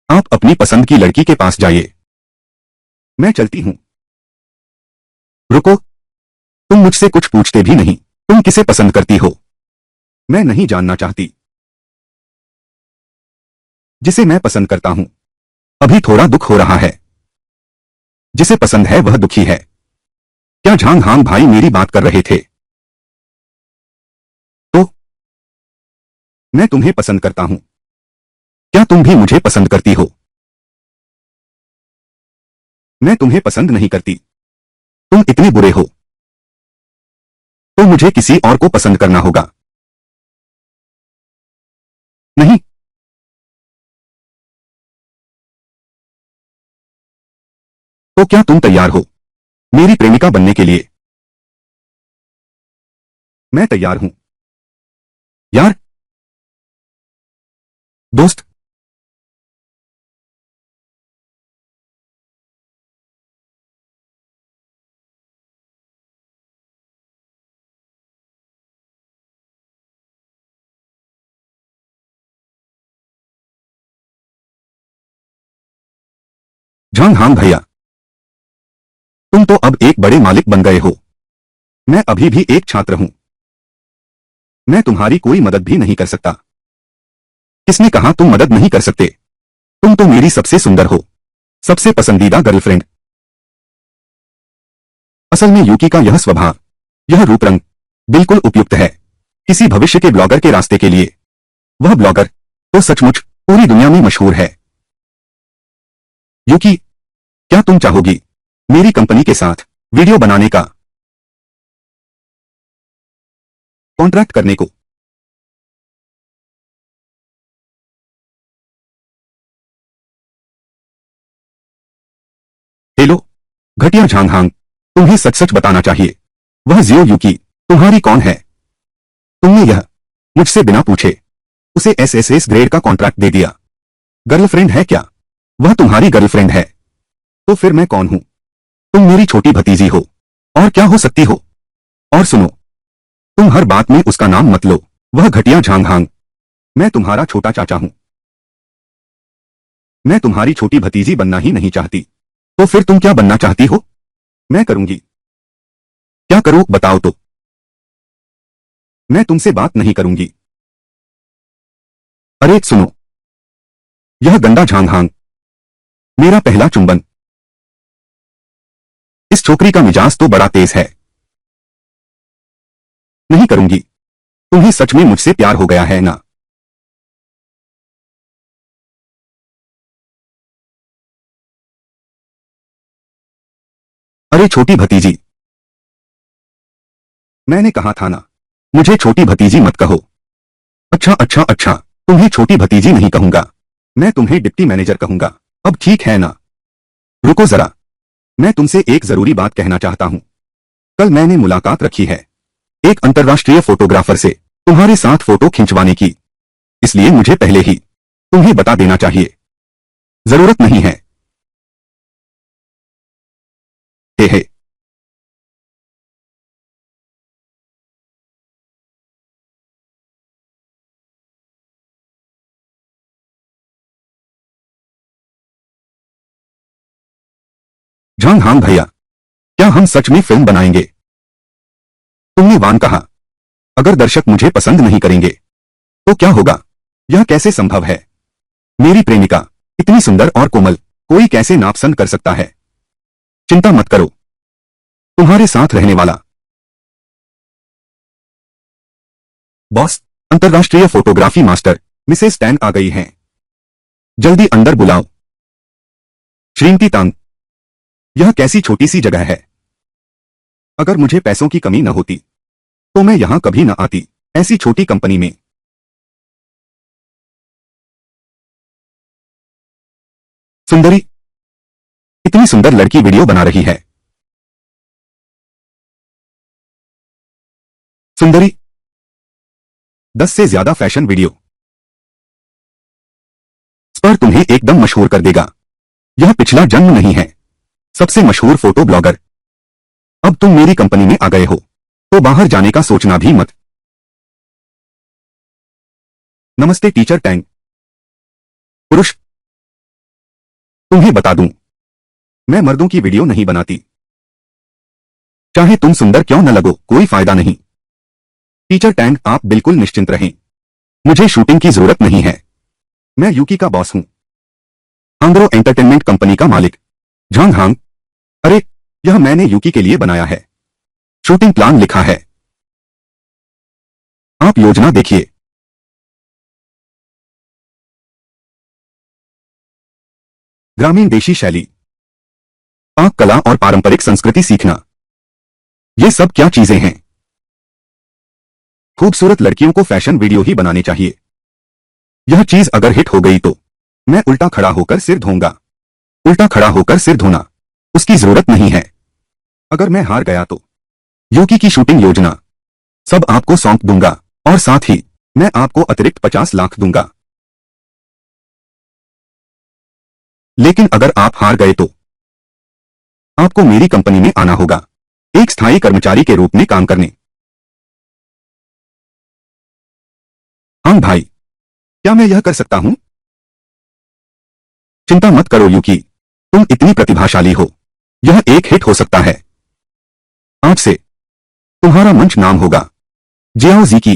आप अपनी पसंद की लड़की के पास जाइए, मैं चलती हूं। रुको, तुम मुझसे कुछ पूछते भी नहीं, तुम किसे पसंद करती हो? मैं नहीं जानना चाहती। जिसे मैं पसंद करता हूं अभी थोड़ा दुख हो रहा है, जिसे पसंद है वह दुखी है। क्या झांगहांग भाई मेरी बात कर रहे थे? तो मैं तुम्हें पसंद करता हूं, क्या तुम भी मुझे पसंद करती हो? मैं तुम्हें पसंद नहीं करती, तुम इतने बुरे हो, तो मुझे किसी और को पसंद करना होगा। नहीं, तो क्या तुम तैयार हो मेरी प्रेमिका बनने के लिए? मैं तैयार हूं यार। दोस्त, झांगहांग भैया तुम तो अब एक बड़े मालिक बन गए हो, मैं अभी भी एक छात्र हूं, मैं तुम्हारी कोई मदद भी नहीं कर सकता। किसने कहा तुम मदद नहीं कर सकते? तुम तो मेरी सबसे सुंदर हो, सबसे पसंदीदा गर्लफ्रेंड। असल में यूकी का यह स्वभाव, यह रूप रंग बिल्कुल उपयुक्त है किसी भविष्य के ब्लॉगर के रास्ते के लिए। वह ब्लॉगर तो सचमुच पूरी दुनिया में मशहूर है। यूकी, क्या तुम चाहोगी मेरी कंपनी के साथ वीडियो बनाने का कॉन्ट्रैक्ट करने को? हेलो घटिया झांगहांग, तुम्हें सच सच बताना चाहिए, वह जियो यूकी तुम्हारी कौन है? तुमने यह मुझसे बिना पूछे उसे एसएसएस ग्रेड का कॉन्ट्रैक्ट दे दिया। गर्लफ्रेंड है क्या? वह तुम्हारी गर्लफ्रेंड है तो फिर मैं कौन हूं? तुम मेरी छोटी भतीजी हो, और क्या हो सकती हो? और सुनो, तुम हर बात में उसका नाम मत लो, वह घटिया झांगहांग, मैं तुम्हारा छोटा चाचा हूं। मैं तुम्हारी छोटी भतीजी बनना ही नहीं चाहती, तो फिर तुम क्या बनना चाहती हो? मैं करूंगी। क्या करूं बताओ तो? मैं तुमसे बात नहीं करूंगी। अरे सुनो, यह गंदा झांगहांग, मेरा पहला चुंबन। इस छोकरी का मिजाज तो बड़ा तेज है। नहीं करूंगी, तुम्हें सच में मुझसे प्यार हो गया है ना? अरे छोटी भतीजी, मैंने कहा था ना, मुझे छोटी भतीजी मत कहो। अच्छा अच्छा अच्छा, तुम्हें छोटी भतीजी नहीं कहूंगा, मैं तुम्हें डिप्टी मैनेजर कहूंगा। अब ठीक है ना? रुको जरा, मैं तुमसे एक जरूरी बात कहना चाहता हूं। कल मैंने मुलाकात रखी है एक अंतर्राष्ट्रीय फोटोग्राफर से तुम्हारे साथ फोटो खिंचवाने की, इसलिए मुझे पहले ही तुम्हें बता देना चाहिए। जरूरत नहीं है हे। झांग हांग भैया, क्या हम सच में फिल्म बनाएंगे? तुमने वान कहा, अगर दर्शक मुझे पसंद नहीं करेंगे तो क्या होगा? यह कैसे संभव है? मेरी प्रेमिका इतनी सुंदर और कोमल, कोई कैसे नापसंद कर सकता है? चिंता मत करो, तुम्हारे साथ रहने वाला। बॉस, अंतरराष्ट्रीय फोटोग्राफी मास्टर मिसेस टैंग आ गई हैं। जल्दी अंदर बुलाओ। श्रीमती तांग, यह कैसी छोटी सी जगह है। अगर मुझे पैसों की कमी न होती तो मैं यहां कभी न आती, ऐसी छोटी कंपनी में। सुंदरी, इतनी सुंदर लड़की वीडियो बना रही है। सुंदरी, 10 से ज्यादा फैशन वीडियो। स्पर तुम्हें एकदम मशहूर कर देगा। यह पिछला जन्म नहीं है, सबसे मशहूर फोटो ब्लॉगर। अब तुम मेरी कंपनी में आ गए हो तो बाहर जाने का सोचना भी मत। नमस्ते टीचर टैंग। पुरुष, तुम्हें बता दूं, मैं मर्दों की वीडियो नहीं बनाती। चाहे तुम सुंदर क्यों न लगो, कोई फायदा नहीं। टीचर टैंग, आप बिल्कुल निश्चिंत रहें, मुझे शूटिंग की जरूरत नहीं है। मैं यूकी का बॉस हूं, हांग्रो एंटरटेनमेंट कंपनी का मालिक। झांग हांग, अरे, यह मैंने यूकी के लिए बनाया है। शूटिंग प्लान लिखा है, आप योजना देखिए। ग्रामीण देशी शैली, पाक कला और पारंपरिक संस्कृति सीखना, ये सब क्या चीजें हैं? खूबसूरत लड़कियों को फैशन वीडियो ही बनाने चाहिए। यह चीज अगर हिट हो गई तो मैं उल्टा खड़ा होकर सिर धोऊंगा। उल्टा खड़ा होकर सिर धोना, उसकी जरूरत नहीं है। अगर मैं हार गया तो यूकी की शूटिंग योजना सब आपको सौंप दूंगा और साथ ही मैं आपको अतिरिक्त 50 लाख दूंगा। लेकिन अगर आप हार गए तो आपको मेरी कंपनी में आना होगा, एक स्थायी कर्मचारी के रूप में काम करने। हाँ भाई, क्या मैं यह कर सकता हूं? चिंता मत करो यूकी, तुम इतनी प्रतिभाशाली हो, यह एक हिट हो सकता है। आज से तुम्हारा मंच नाम होगा जियाओ जी की।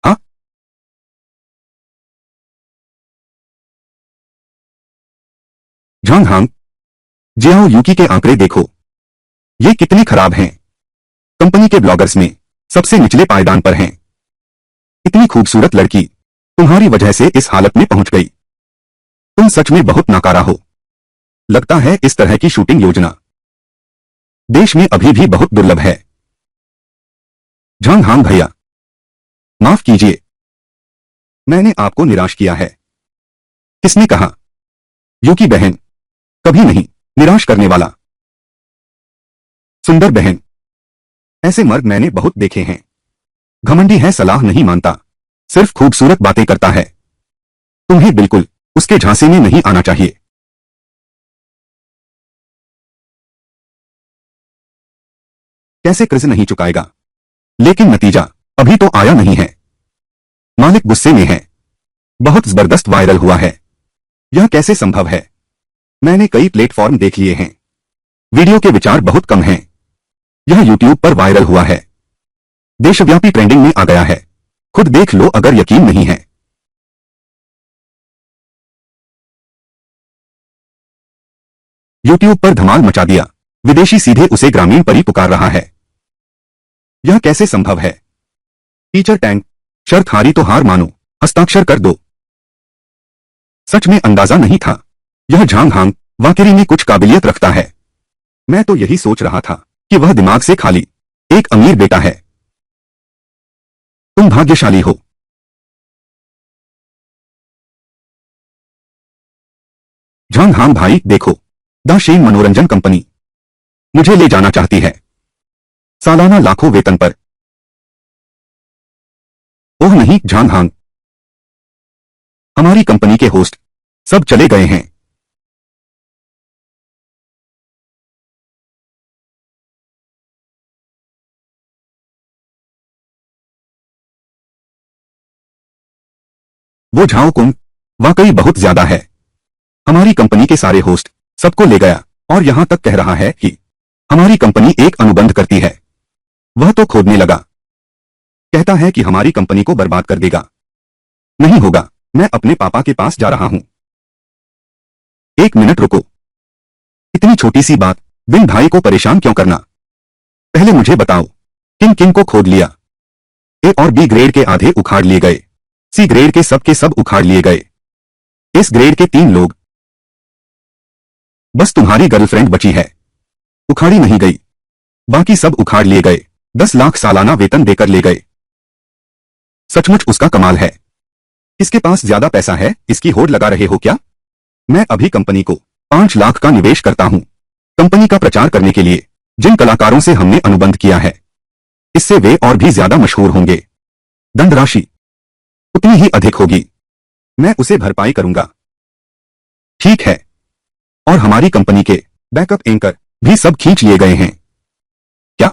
हाँ, झांग हांग, जियाओ यूकी के आंकड़े देखो, ये कितने खराब हैं। कंपनी के ब्लॉगर्स में सबसे निचले पायदान पर हैं। इतनी खूबसूरत लड़की तुम्हारी वजह से इस हालत में पहुंच गई। तुम सच में बहुत नाकारा हो। लगता है इस तरह की शूटिंग योजना देश में अभी भी बहुत दुर्लभ है। झांग हांग भैया, माफ कीजिए, मैंने आपको निराश किया है। किसने कहा? यूकी बहन, कभी नहीं निराश करने वाला। सुंदर बहन, ऐसे मर्द मैंने बहुत देखे हैं। घमंडी है, सलाह नहीं मानता, सिर्फ खूबसूरत बातें करता है। तुम्हें बिल्कुल उसके झांसे में नहीं आना चाहिए। कैसे कर्ज नहीं चुकाएगा? लेकिन नतीजा अभी तो आया नहीं है। मालिक गुस्से में है, बहुत जबरदस्त वायरल हुआ है। यह कैसे संभव है? मैंने कई प्लेटफॉर्म देख लिए हैं, वीडियो के विचार बहुत कम हैं। यह यूट्यूब पर वायरल हुआ है, देशव्यापी ट्रेंडिंग में आ गया है। खुद देख लो अगर यकीन नहीं है। यूट्यूब पर धमाल मचा दिया, विदेशी सीधे उसे ग्रामीण परी पुकार रहा है। यह कैसे संभव है? टीचर टैंग, शर्त हारी तो हार मानो, हस्ताक्षर कर दो। सच में अंदाजा नहीं था, यह झांग हांग वाकई में कुछ काबिलियत रखता है। मैं तो यही सोच रहा था कि वह दिमाग से खाली एक अमीर बेटा है। तुम भाग्यशाली हो। झांग हांग भाई देखो, द शेन मनोरंजन कंपनी मुझे ले जाना चाहती है, सालाना लाखों वेतन पर। ओह नहीं झांग हांग, हमारी कंपनी के होस्ट सब चले गए हैं। वो झाओ कुंग वाकई बहुत ज्यादा है। हमारी कंपनी के सारे होस्ट सबको ले गया और यहां तक कह रहा है कि हमारी कंपनी एक अनुबंध करती है। वह तो खोदने लगा, कहता है कि हमारी कंपनी को बर्बाद कर देगा। नहीं होगा, मैं अपने पापा के पास जा रहा हूं। एक मिनट रुको, इतनी छोटी सी बात विन भाई को परेशान क्यों करना? पहले मुझे बताओ, किन किन को खोद लिया? ए और बी ग्रेड के आधे उखाड़ लिए गए, सी ग्रेड के सब उखाड़ लिए गए, इस ग्रेड के 3 लोग, बस तुम्हारी गर्लफ्रेंड बची है, उखाड़ी नहीं गई, बाकी सब उखाड़ लिए गए। 10 लाख सालाना वेतन देकर ले गए। सचमुच उसका कमाल है। इसके पास ज्यादा पैसा है, इसकी होड़ लगा रहे हो क्या? मैं अभी कंपनी को 5 लाख का निवेश करता हूं, कंपनी का प्रचार करने के लिए। जिन कलाकारों से हमने अनुबंध किया है, इससे वे और भी ज्यादा मशहूर होंगे। दंड राशि उतनी ही अधिक होगी, मैं उसे भरपाई करूंगा। ठीक है। और हमारी कंपनी के बैकअप एंकर भी सब खींच लिए गए हैं। क्या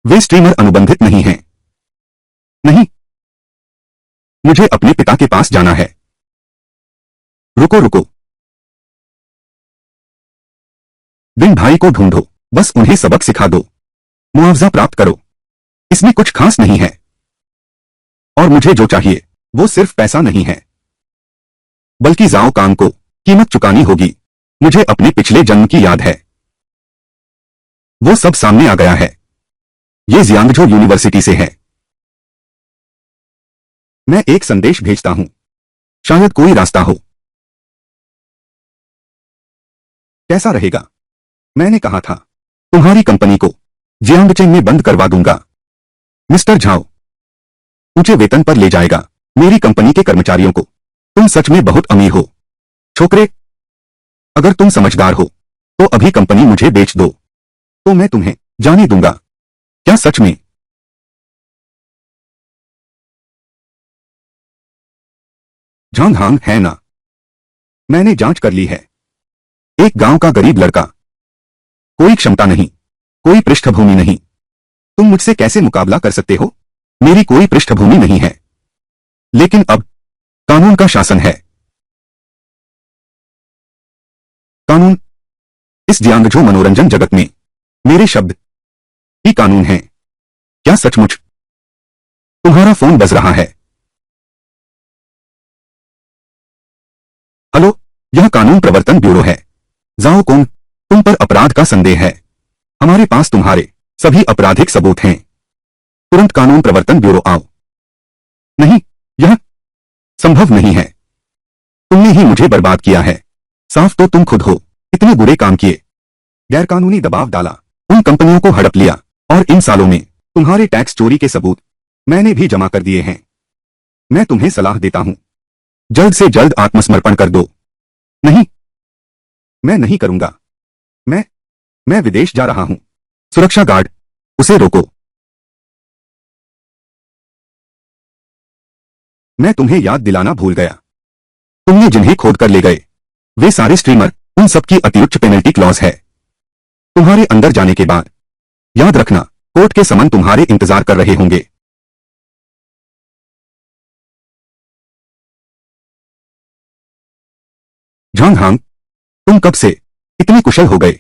वे स्ट्रीमर अनुबंधित नहीं हैं? नहीं, मुझे अपने पिता के पास जाना है। रुको रुको, विन भाई को ढूंढो, बस उन्हें सबक सिखा दो, मुआवजा प्राप्त करो। इसमें कुछ खास नहीं है, और मुझे जो चाहिए वो सिर्फ पैसा नहीं है, बल्कि जाओ कांग को कीमत चुकानी होगी। मुझे अपने पिछले जन्म की याद है, वो सब सामने आ गया है। ये जियांगजो यूनिवर्सिटी से है। मैं एक संदेश भेजता हूं, शायद कोई रास्ता हो। कैसा रहेगा? मैंने कहा था तुम्हारी कंपनी को जियांगचेन में बंद करवा दूंगा। मिस्टर झाओ ऊंचे वेतन पर ले जाएगा मेरी कंपनी के कर्मचारियों को। तुम सच में बहुत अमीर हो छोकरे। अगर तुम समझदार हो तो अभी कंपनी मुझे बेच दो, तो मैं तुम्हें जाने दूंगा। क्या सच में? झांग हांग है ना? मैंने जांच कर ली है। एक गांव का गरीब लड़का, कोई क्षमता नहीं, कोई पृष्ठभूमि नहीं। तुम मुझसे कैसे मुकाबला कर सकते हो? मेरी कोई पृष्ठभूमि नहीं है, लेकिन अब कानून का शासन है। कानून? इस जियांगजो मनोरंजन जगत में मेरे शब्द ही कानून हैं। क्या सचमुच? तुम्हारा फोन बज रहा है। हेलो, यह कानून प्रवर्तन ब्यूरो है। जाओ कुंग, तुम पर अपराध का संदेह है। हमारे पास तुम्हारे सभी आपराधिक सबूत हैं। तुरंत कानून प्रवर्तन ब्यूरो आओ। नहीं, यह संभव नहीं है। तुमने ही मुझे बर्बाद किया है। साफ तो तुम खुद हो। इतने बुरे काम किए, गैरकानूनी दबाव डाला, उन कंपनियों को हड़प लिया, और इन सालों में तुम्हारे टैक्स चोरी के सबूत मैंने भी जमा कर दिए हैं। मैं तुम्हें सलाह देता हूं, जल्द से जल्द आत्मसमर्पण कर दो। नहीं, मैं नहीं करूंगा। मैं विदेश जा रहा हूं। सुरक्षा गार्ड, उसे रोको। मैं तुम्हें याद दिलाना भूल गया, तुमने जिन्हें खोद कर ले गए वे सारे स्ट्रीमर, उन सबकी अतिउच्च पेनल्टी क्लॉज है। तुम्हारे अंदर जाने के बाद याद रखना, कोर्ट के समन तुम्हारे इंतजार कर रहे होंगे। झांग हांग, तुम कब से इतने कुशल हो गए?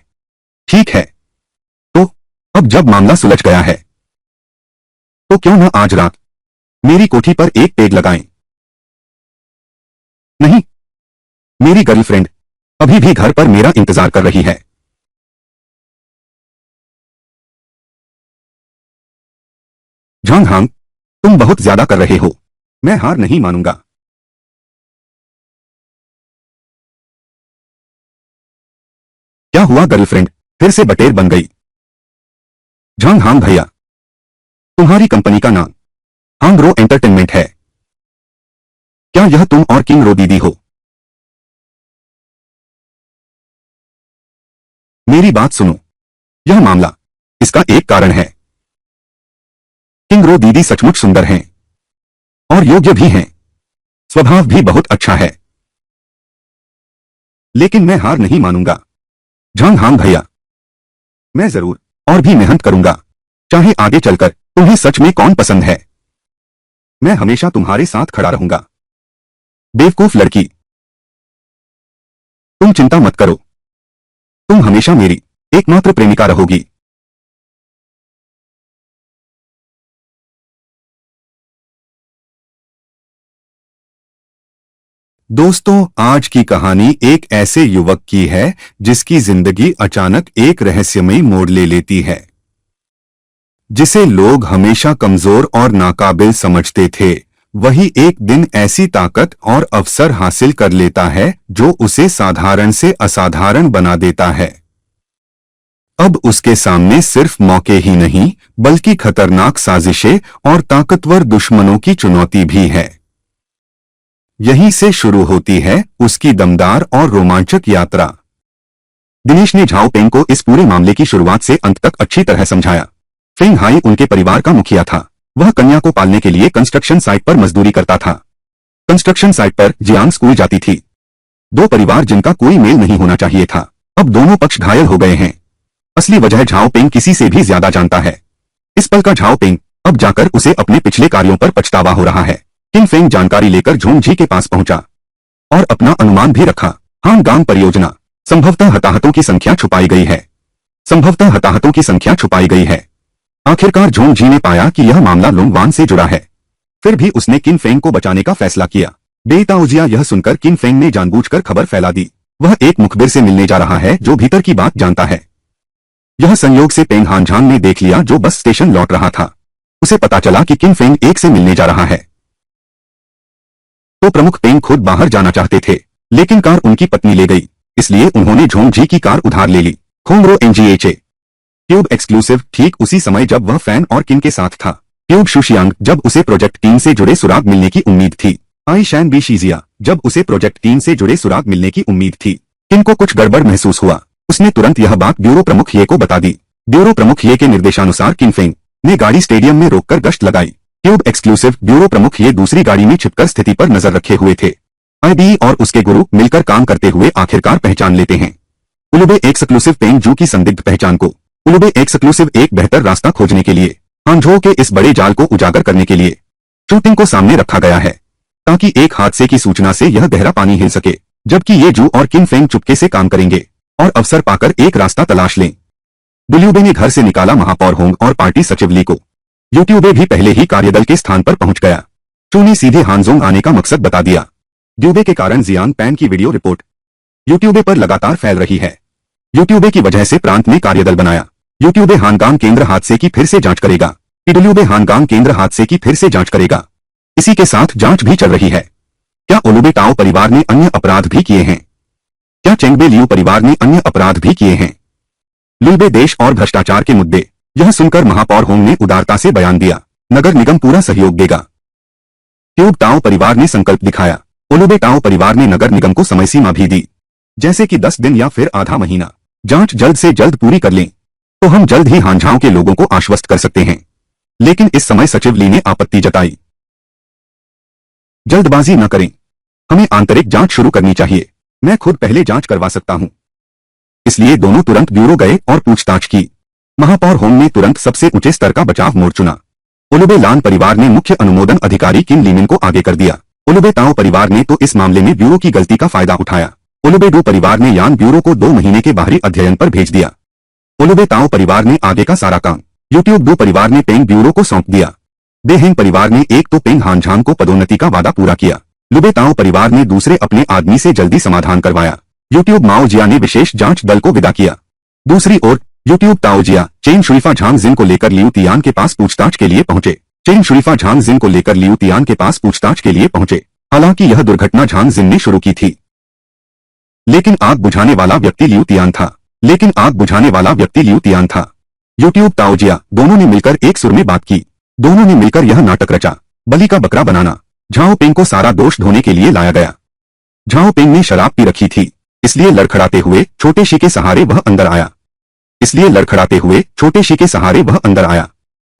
ठीक है, तो अब जब मामला सुलझ गया है, तो क्यों न आज रात मेरी कोठी पर एक पेग लगाएं? नहीं, मेरी गर्लफ्रेंड अभी भी घर पर मेरा इंतजार कर रही है। झांग हांग, तुम बहुत ज्यादा कर रहे हो। मैं हार नहीं मानूंगा। क्या हुआ गर्लफ्रेंड फिर से बटेर बन गई? झांग हांग भैया, तुम्हारी कंपनी का नाम हांगरो एंटरटेनमेंट है। क्या यह तुम और किंग रो दीदी हो? मेरी बात सुनो, यह मामला, इसका एक कारण है। किंग रो दीदी सचमुच सुंदर हैं और योग्य भी हैं, स्वभाव भी बहुत अच्छा है, लेकिन मैं हार नहीं मानूंगा। झांग हांग भैया, मैं जरूर और भी मेहनत करूंगा, चाहे आगे चलकर तुम्हें सच में कौन पसंद है। मैं हमेशा तुम्हारे साथ खड़ा रहूंगा। बेवकूफ लड़की, तुम चिंता मत करो, तुम हमेशा मेरी एकमात्र प्रेमिका रहोगी। दोस्तों, आज की कहानी एक ऐसे युवक की है जिसकी जिंदगी अचानक एक रहस्यमयी मोड़ ले लेती है। जिसे लोग हमेशा कमजोर और नाकाबिल समझते थे, वही एक दिन ऐसी ताकत और अवसर हासिल कर लेता है जो उसे साधारण से असाधारण बना देता है। अब उसके सामने सिर्फ मौके ही नहीं, बल्कि खतरनाक साजिशें और ताकतवर दुश्मनों की चुनौती भी है। यहीं से शुरू होती है उसकी दमदार और रोमांचक यात्रा। दिनेश ने झाओ पेंग को इस पूरे मामले की शुरुआत से अंत तक अच्छी तरह समझाया। फेंग हाई उनके परिवार का मुखिया था। वह कन्या को पालने के लिए कंस्ट्रक्शन साइट पर मजदूरी करता था। कंस्ट्रक्शन साइट पर जियांग स्कूल जाती थी। दो परिवार जिनका कोई मेल नहीं होना चाहिए था, अब दोनों पक्ष घायल हो गए हैं। असली वजह झाओ पेंग किसी से भी ज्यादा जानता है। इस पल का झाओ पेंग अब जाकर उसे अपने पिछले कार्यों पर पछतावा हो रहा है। किन फेंग जानकारी लेकर झोंगझी के पास पहुंचा और अपना अनुमान भी रखा। हांगांग परियोजना, संभवतः हताहतों की संख्या छुपाई गई है। संभवतः हताहतों की संख्या छुपाई गई है। आखिरकार झोंगझी ने पाया कि यह मामला लोंगवान से जुड़ा है। फिर भी उसने किन फेंग को बचाने का फैसला किया। बेताउजिया यह सुनकर किन फेंग ने जानबूझकर खबर फैला दी। वह एक मुखबिर से मिलने जा रहा है जो भीतर की बात जानता है। यह संयोग से पेंग हानझांग ने देख लिया जो बस स्टेशन लौट रहा था। उसे पता चला कि किन फेंग एक से मिलने जा रहा है। तो प्रमुख पेंग खुद बाहर जाना चाहते थे, लेकिन कार उनकी पत्नी ले गई, इसलिए उन्होंने झोंगझी की कार उधार ले ली। खोंगरो एनजीएचए ट्यूब एक्सक्लूसिव ठीक उसी समय जब वह फैन और किन के साथ था। ट्यूब शुशियांग जब उसे प्रोजेक्ट टीम से जुड़े सुराग मिलने की उम्मीद थी। आई शैन बी शीजिया जब उसे प्रोजेक्ट टीम से जुड़े सुराग मिलने की उम्मीद थी। किन को कुछ गड़बड़ महसूस हुआ। उसने तुरंत यह बात ब्यूरो प्रमुख ये को बता दी। ब्यूरो प्रमुख ये के निर्देशानुसार किन फेंग ने गाड़ी स्टेडियम में रोककर गश्त लगाई। ट्यूब एक्सक्लूसिव ब्यूरो प्रमुख ये दूसरी गाड़ी में छिपकर स्थिति पर नजर रखे हुए थे। आईबी और उसके गुरु मिलकर काम करते हुए आखिरकार पहचान लेते हैं उलुबे एक्सक्लूसिव पेंग जू की संदिग्ध पहचान को। उलुबे एक्सक्लूसिव एक बेहतर रास्ता खोजने के लिए, हांझो के इस बड़े जाल को उजागर करने के लिए शूटिंग को सामने रखा गया है, ताकि एक हादसे की सूचना से यह गहरा पानी हिल सके, जबकि ये जू और किन फेंग चुपके से काम करेंगे और अवसर पाकर एक रास्ता तलाश लें। डुल्यूबे ने घर से निकाला महापौर होंग और पार्टी सचिव ली को। यूट्यूबे भी पहले ही कार्यदल के स्थान पर पहुंच गया। चू ने सीधे हानजोंग आने का मकसद बता दिया। ड्यूबे के कारण जियांग पैन की वीडियो रिपोर्ट यूट्यूबे पर लगातार फैल रही है। यूट्यूबे की वजह से प्रांत ने कार्यदल बनाया। यूट्यूबे हानगांग केंद्र हादसे की फिर से जांच करेगा। डुल्यूबे हानगांग केंद्र हादसे की फिर से जांच करेगा। इसी के साथ जांच भी चल रही है। क्या ओलुबे टाओ परिवार ने अन्य अपराध भी किए हैं? क्या चेंगबे लियू परिवार ने अन्य अपराध भी किए हैं? लुल्बे देश और भ्रष्टाचार के मुद्दे। यह सुनकर महापौर होंग ने उदारता से बयान दिया, नगर निगम पूरा सहयोग देगा। ट्यूब टाओ परिवार ने संकल्प दिखाया। ओलुबे टाओ परिवार ने नगर निगम को समय सीमा भी दी, जैसे कि 10 दिन या फिर आधा महीना। जांच जल्द से जल्द पूरी कर लें तो हम जल्द ही हानझाओ के लोगों को आश्वस्त कर सकते हैं। लेकिन इस समय सचिव ली ने आपत्ति जताई। जल्दबाजी न करें, हमें आंतरिक जांच शुरू करनी चाहिए। मैं खुद पहले जांच करवा सकता हूं। इसलिए दोनों तुरंत ब्यूरो गए और पूछताछ की। महापौर होंग ने तुरंत सबसे ऊंचे स्तर का बचाव मोड चुना। ओलुबे लान परिवार ने मुख्य अनुमोदन अधिकारी किन लीमिन को आगे कर दिया। ओलुबे टाओ परिवार ने तो इस मामले में ब्यूरो की गलती का फायदा उठाया। ओलुबे डू परिवार ने यान ब्यूरो को 2 महीने के बाहरी अध्ययन पर भेज दिया। ओलुबे टाओ परिवार ने आगे का सारा काम यूट्यूब डू परिवार ने पेंग ब्यूरो को सौंप दिया। देहेंग परिवार ने एक तो पेंग हानझांग को पदोन्नति का वादा पूरा किया। लुबे टाओ परिवार ने दूसरे अपने आदमी से जल्दी समाधान करवाया। यूट्यूब माओ जिया ने विशेष जांच दल को विदा किया। दूसरी ओर यूट्यूब ताओ जिया चेंग शुरीफा झांग जिन को लेकर लियू तियान के पास पूछताछ के लिए पहुंचे। चेंग शुरीफा झांग जिन को लेकर लियू तियान के पास पूछताछ के लिए पहुंचे। हालांकि यह दुर्घटना झांग जिन ने शुरू की थी, लेकिन आग बुझाने वाला व्यक्ति लियू तियान था। यूट्यूब ताओ जिया दोनों ने मिलकर एक सुर में बात की। दोनों ने मिलकर यह नाटक रचा, बलि का बकरा बनाना। झाओ पेंग को सारा दोष ढोने के लिए लाया गया। झाओ पेंग ने शराब पी रखी थी, इसलिए लड़खड़ाते हुए छोटे शी के सहारे वह अंदर आया।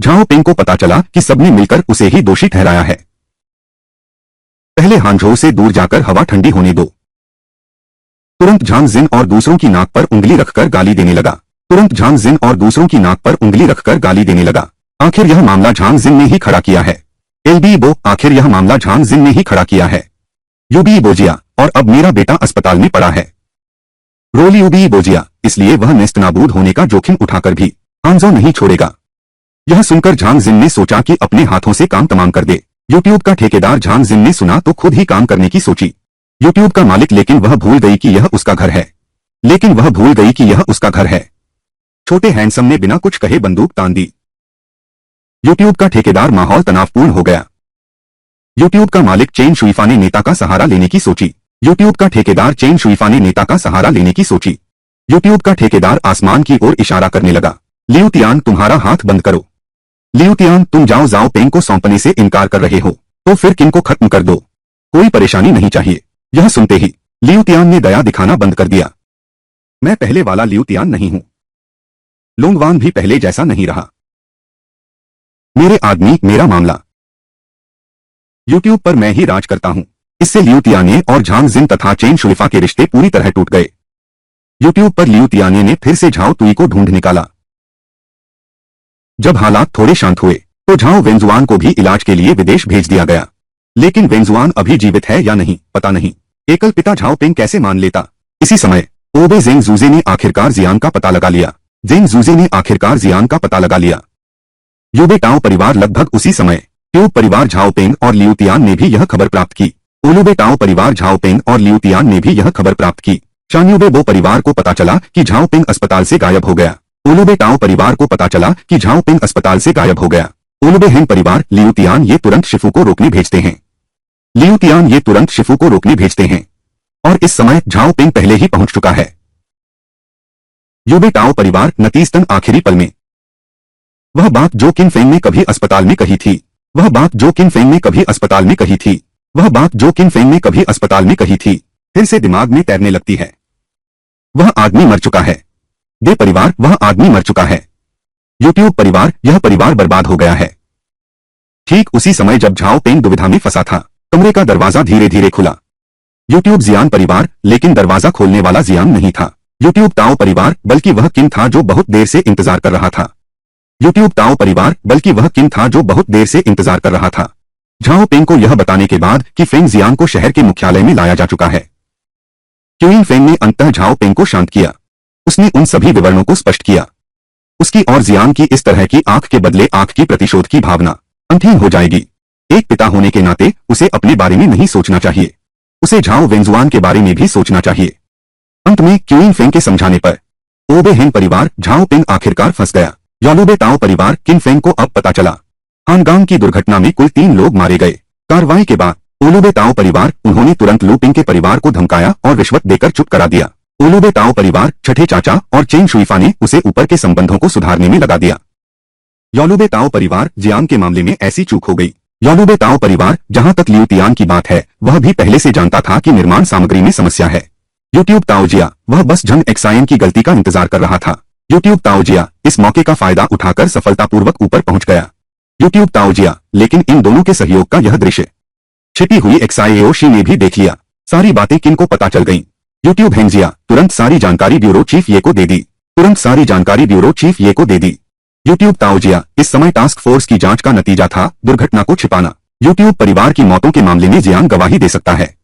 झाओ पेंग को पता चला कि सबने मिलकर उसे ही दोषी ठहराया है। पहले हानझो से दूर जाकर हवा ठंडी होने दो। तुरंत झांग जिन और दूसरों की नाक पर उंगली रखकर गाली देने लगा। आखिर यह मामला झांग जिन ने ही खड़ा किया है। एलबी बो, आखिर यह मामला झांग जिन ने ही खड़ा किया है। यूबी बोजिया, और अब मेरा बेटा अस्पताल में पड़ा है। रोली यूबी बोजिया, इसलिए वह नेस्तनाबूद होने का जोखिम उठाकर भी हांजो नहीं छोड़ेगा। यह सुनकर झांग जिन ने सोचा कि अपने हाथों से काम तमाम कर दे। यूट्यूब का ठेकेदार झांग जिन ने सुना तो खुद ही काम करने की सोची। यूट्यूब का मालिक, लेकिन वह भूल गई कि यह उसका घर है। छोटे हैंडसम ने बिना कुछ कहे बंदूक तान दी। यूट्यूब का ठेकेदार, माहौल तनावपूर्ण हो गया। यूट्यूब का मालिक चेन शुइफा ने नेता का सहारा लेने की सोची। यूट्यूब का ठेकेदार चेन शुइफा ने नेता का सहारा लेने की सोची। यूट्यूब का ठेकेदार आसमान की ओर इशारा करने लगा। लियू तियान, तुम्हारा हाथ बंद करो। लियू तियान, तुम जाओ पेंग को सौंपने से इनकार कर रहे हो तो फिर किन को खत्म कर दो, कोई परेशानी नहीं चाहिए। यह सुनते ही लियू तियान ने दया दिखाना बंद कर दिया। मैं पहले वाला लियू तियान नहीं हूं। लोंगवान भी पहले जैसा नहीं रहा। मेरे आदमी, मेरा मामला। यूट्यूब पर मैं ही राज करता हूं। इससे लियू तियाने और झांग जिन तथा चेन शुइफा के रिश्ते पूरी तरह टूट गए। यूट्यूब पर लियू तियाने ने फिर से झाओ तुई को ढूंढ निकाला। जब हालात थोड़े शांत हुए तो झाओ वेंजुआन को भी इलाज के लिए विदेश भेज दिया गया। लेकिन वेंजुआन अभी जीवित है या नहीं पता नहीं। एकल पिता झाओ पेंग कैसे मान लेता। इसी समय ओबे जेंग जूजे ने आखिरकार जियान का पता लगा लिया। यूबे टाओ परिवार लगभग उसी समय ट्यूब परिवार झाओ पेंग और लियू तियान ने भी यह खबर प्राप्त की। ओलुबे टाओ परिवार झाओ पेंग और लियू तियान ने भी यह खबर प्राप्त की। शान्यूबे बो परिवार को पता चला कि झाओ पेंग अस्पताल से गायब हो गया। ओलुबे टाओ परिवार को पता चला कि झाओ पेंग अस्पताल से गायब हो गया। ओलुबे हेंग परिवार, लियू तियान ये तुरंत शिफू को रोकने भेजते हैं। और इस समय झाओ पेंग पहले ही पहुंच चुका है। यूबे टाओ परिवार, नतीजतन आखिरी पल में वह बात जो किन फेंग ने कभी अस्पताल में कही थी फिर से दिमाग में तैरने लगती है। वह आदमी मर चुका है। दे परिवार, वह आदमी मर चुका है। यूट्यूब परिवार, यह परिवार बर्बाद हो गया है। ठीक उसी समय जब झाओ पेंग दुविधा में फंसा था, कमरे का दरवाजा धीरे धीरे खुला। यूट्यूब जियान परिवार, लेकिन दरवाजा खोलने वाला जियान नहीं था यूट्यूब ताओ परिवार, बल्कि वह किन था जो बहुत देर से इंतजार कर रहा था। झाओ पेंग को यह बताने के बाद कि फेंग जियान को शहर के मुख्यालय में लाया जा चुका है, क्यूइन फेंग ने अंततः झाओ पेंग को शांत किया। उसने उन सभी विवरणों को स्पष्ट किया। उसकी और जियान की इस तरह की आंख के बदले आंख की प्रतिशोध की भावना अंतहीन हो जाएगी। एक पिता होने के नाते उसे अपने बारे में नहीं सोचना चाहिए, उसे झाओ वेंजुआन के बारे में भी सोचना चाहिए। अंत में क्यूइन फेंग के समझाने पर ओबे हेंग परिवार, झाओ पेंग आखिरकार फंस गया। यालुबे ताओ परिवार, किन फेंग को अब पता चला हानगांग की दुर्घटना में कुल 3 लोग मारे गए। कार्रवाई के बाद ओलुबे ताओ परिवार, उन्होंने तुरंत लू पिंग के परिवार को धमकाया और रिश्वत देकर चुप करा दिया। ओलुबे ताओ परिवार, छठे चाचा और चेन शुइफा ने उसे ऊपर के संबंधों को सुधारने में लगा दिया। यालुबे ताओ परिवार, जियांग के मामले में ऐसी चूक हो गई। यालुबे ताओ परिवार, जहां तक लियू तियान की बात है, वह भी पहले से जानता था कि निर्माण सामग्री में समस्या है। यूट्यूब ताओजिया, वह बस झंग एक्सायन की गलती का इंतजार कर रहा था। यूट्यूब ताओजिया इस मौके का फायदा उठाकर सफलतापूर्वक ऊपर पहुंच गया। यूट्यूब ताओजिया, लेकिन इन दोनों के सहयोग का यह दृश्य छिपी हुई एक्साईओशी ने भी देख लिया। सारी बातें किन को पता चल गईं? यूट्यूब हेंजिया, तुरंत सारी जानकारी ब्यूरो चीफ ये को दे दी। यूट्यूब ताओजिया, इस समय टास्क फोर्स की जांच का नतीजा था दुर्घटना को छिपाना। यूट्यूब परिवार की मौतों के मामले में जियांग गवाही दे सकता है,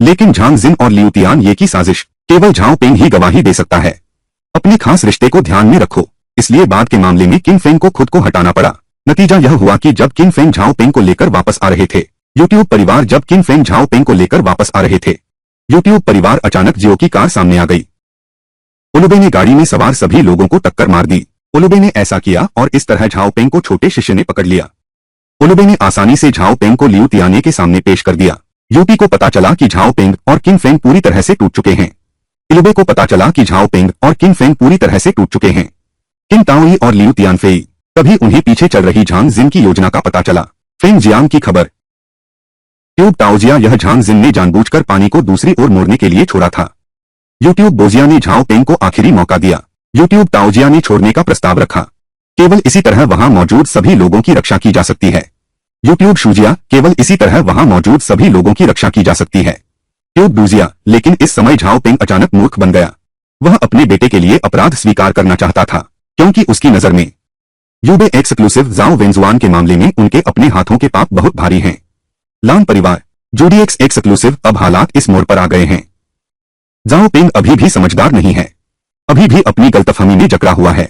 लेकिन झांग जिन और लियू तियान ये की साजिश केवल झाओ पेंग ही गवाही दे सकता है। अपने खास रिश्ते को ध्यान में रखो, इसलिए बाद के मामले में किन फेंग को खुद को हटाना पड़ा। नतीजा यह हुआ कि जब किन फेंग झाओ पेंग को लेकर वापस आ रहे थे, यूट्यूब परिवार यूट्यूब परिवार अचानक जियो की कार सामने आ गई। ओलुबे ने गाड़ी में सवार सभी लोगों को टक्कर मार दी। ओलुबे ने ऐसा किया और इस तरह झाओ पेंग को छोटे शिष्य ने पकड़ लिया। ओलुबे ने आसानी से झाओ पेंग को लियू तियाने के सामने पेश कर दिया। यूपी को पता चला कि झाओ पेंग और किन फेंग पूरी तरह से टूट चुके हैं। इलुबे को पता चला कि झाओ पेंग और किन फेंग पूरी तरह से टूट चुके हैं। किन ताओई और लियू तियानफेई, तभी उन्हें पीछे चल रही झांग जिन की योजना का पता चला। फेंग जियांग की खबर। ट्यूब ताओजिया, यह झांग जिन ने जानबूझकर पानी को दूसरी ओर मोड़ने के लिए छोड़ा था। यूट्यूब बोजिया ने झाओ पेंग को आखिरी मौका दिया। यूट्यूब ताओजिया ने छोड़ने का प्रस्ताव रखा। केवल इसी तरह वहां मौजूद सभी लोगों की रक्षा की जा सकती है। यूट्यूब शूजिया, केवल इसी तरह वहां मौजूद सभी लोगों की रक्षा की जा सकती है। ट्यूब डूजिया, लेकिन इस समय झाओ पेंग अचानक मूर्ख बन गया। वह अपने बेटे के लिए अपराध स्वीकार करना चाहता था, क्योंकि उसकी नजर में यूबे एक्सक्लूसिव जाओ वेंजुआन के मामले में उनके अपने हाथों के पाप बहुत भारी हैं। लांग परिवार जूडी एक्सक्लूसिव अब हालात इस मोड़ पर आ गए हैं। जाओ पेंग अभी भी समझदार नहीं है, अभी भी अपनी गलतफहमी में जकड़ा हुआ है।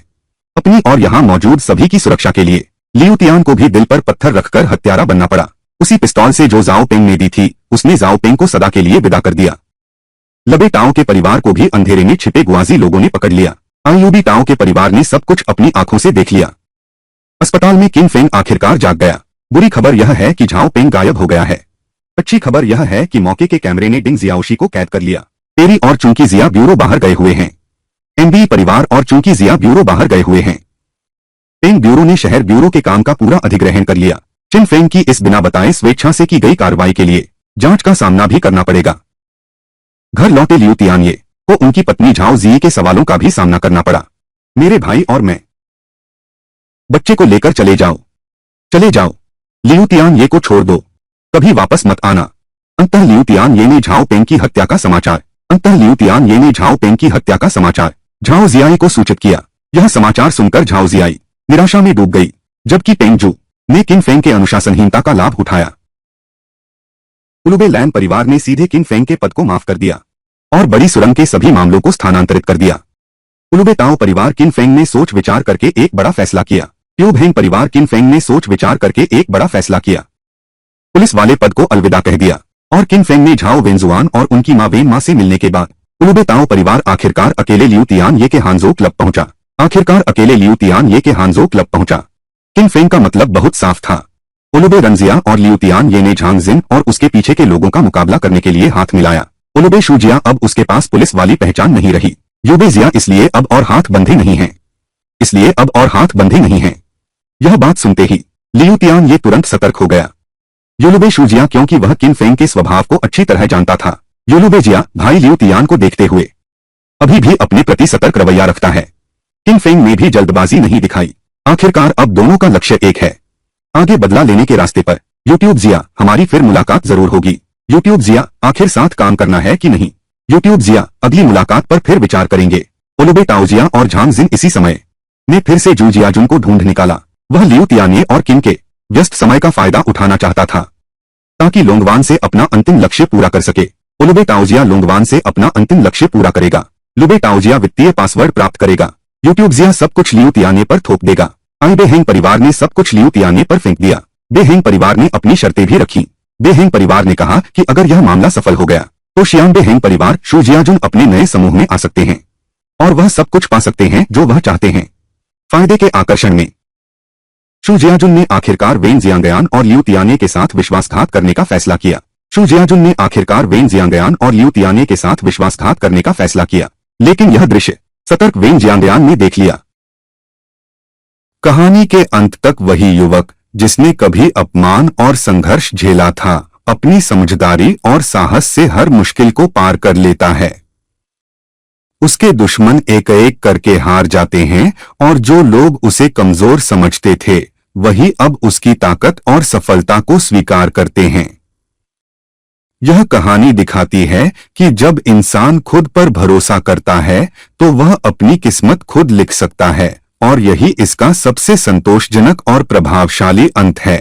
अपनी और यहां मौजूद सभी की सुरक्षा के लिए लियू तियान को भी दिल पर पत्थर रखकर हत्यारा बनना पड़ा। उसी पिस्तौल से जो जाओ पेंग ने दी थी उसने जाओ पेंग को सदा के लिए विदा कर दिया। लबे टाओ के परिवार को भी अंधेरे में छिपे गुआजी लोगों ने पकड़ लिया। आईयूबी टाओ के परिवार ने सब कुछ अपनी आंखों से देख लिया। अस्पताल में किन फेंग आखिरकार जाग गया। बुरी खबर यह है कि झाओ पेंग गायब हो गया है। अच्छी खबर यह है कि मौके के कैमरे ने डिंग जियाओशी को कैद कर लिया। पेरी और चुंकी जिया ब्यूरो बाहर गए हुए हैं। एमबी परिवार और चुंकी जिया ब्यूरो बाहर गए हुए हैं। पेंग ब्यूरो ने शहर ब्यूरो के काम का पूरा अधिग्रहण कर लिया। चिन फेंग की इस बिना बताए स्वेच्छा से की गई कार्रवाई के लिए जांच का सामना भी करना पड़ेगा। घर लौटे लियू तियानये को उनकी पत्नी झाओ जी के सवालों का भी सामना करना पड़ा। मेरे भाई और मैं बच्चे को लेकर चले जाओ, चले जाओ, लियू तियानये को छोड़ दो, कभी वापस मत आना। अंततः लियू तियानये ने झाओ पेंग की हत्या का समाचार लियू तियानये ने झाओ पेंग की हत्या का समाचार झाओ जियाई को सूचित किया। यह समाचार सुनकर झाओ जियाई निराशा में डूब गई, जबकि पेंग जू ने किन फेंग के अनुशासनहीनता का लाभ उठाया। उलुबे लैन परिवार ने सीधे किन फेंग के पद को माफ कर दिया और बड़ी सुरंग के सभी मामलों को स्थानांतरित कर दिया। उलुबे ताओ परिवार किन फेंग ने सोच विचार करके एक बड़ा फैसला किया। ट्यूब हेंग परिवार किन फेंग ने सोच विचार करके एक बड़ा फैसला किया। पुलिस वाले पद को अलविदा कह दिया और किन फेंग ने झाओ वेंजुआन और उनकी मां वेन मां से मिलने के बाद उलुबे ताओ परिवार आखिरकार अकेले लियू तियानये के हांजो क्लब पहुंचा। आखिरकार अकेले लियू तियानये के हांजो क्लब पहुंचा। किन फेंग का मतलब बहुत साफ था। उलुबे रंजिया और लियू तियानये ने झांग जिन और उसके पीछे के लोगों का मुकाबला करने के लिए हाथ मिलाया। उलुबे शुजिया अब उसके पास पुलिस वाली पहचान नहीं रही। यूबे जिया इसलिए अब और हाथ बंधे नहीं हैं। यह बात सुनते ही लियू तियानये तुरंत सतर्क हो गया। यूलुबे शुजिया क्योंकि वह किन फेंग के स्वभाव को अच्छी तरह जानता था। यूलुबे जिया भाई लियू तियान को देखते हुए अभी भी अपने प्रति सतर्क रवैया रखता है। किन फेंग ने भी जल्दबाजी नहीं दिखाई। आखिरकार अब दोनों का लक्ष्य एक है, आगे बदला लेने के रास्ते पर। यूट्यूब जिया हमारी फिर मुलाकात जरूर होगी। यूट्यूब जिया आखिर साथ काम करना है कि नहीं। यूट्यूब जिया अगली मुलाकात पर फिर विचार करेंगे। उलुबे ताओजिया और झांग जिन इसी समय ने फिर से जू जियाजुन को ढूंढ निकाला। वह लियू तियानये और किन के व्यस्त समय का फायदा उठाना चाहता था ताकि लोंगवान से अपना अंतिम लक्ष्य पूरा कर सके। उलुबे ताओजिया लोंगवान से अपना अंतिम लक्ष्य पूरा करेगा। लुबे ताओजिया वित्तीय पासवर्ड प्राप्त करेगा। यूट्यूब जिया सब कुछ लियू तियानये पर थोप देगा। आई बेहेंग परिवार ने सब कुछ लियू तियानये पर फेंक दिया। बेहेंग परिवार ने अपनी शर्तें भी रखी। बेहेंग परिवार ने कहा कि अगर यह मामला सफल हो गया तो शियांग बेहेंग परिवार शू जियाजुन अपने नए समूह में आ सकते हैं और वह सब कुछ पा सकते हैं जो वह चाहते हैं। फायदे के आकर्षण में शू जियाजुन ने आखिरकार वेन जियांगयान और लियू तियानये के साथ विश्वासघात करने का फैसला किया। शू जियाजुन ने आखिरकार वेन जियांगयान और लियू तियानये के साथ विश्वासघात करने का फैसला किया, लेकिन यह दृश्य सतर्क वेन जियांगयान ने देख लिया। कहानी के अंत तक वही युवक जिसने कभी अपमान और संघर्ष झेला था, अपनी समझदारी और साहस से हर मुश्किल को पार कर लेता है। उसके दुश्मन एक एक करके हार जाते हैं और जो लोग उसे कमजोर समझते थे वही अब उसकी ताकत और सफलता को स्वीकार करते हैं। यह कहानी दिखाती है कि जब इंसान खुद पर भरोसा करता है तो वह अपनी किस्मत खुद लिख सकता है और यही इसका सबसे संतोषजनक और प्रभावशाली अंत है।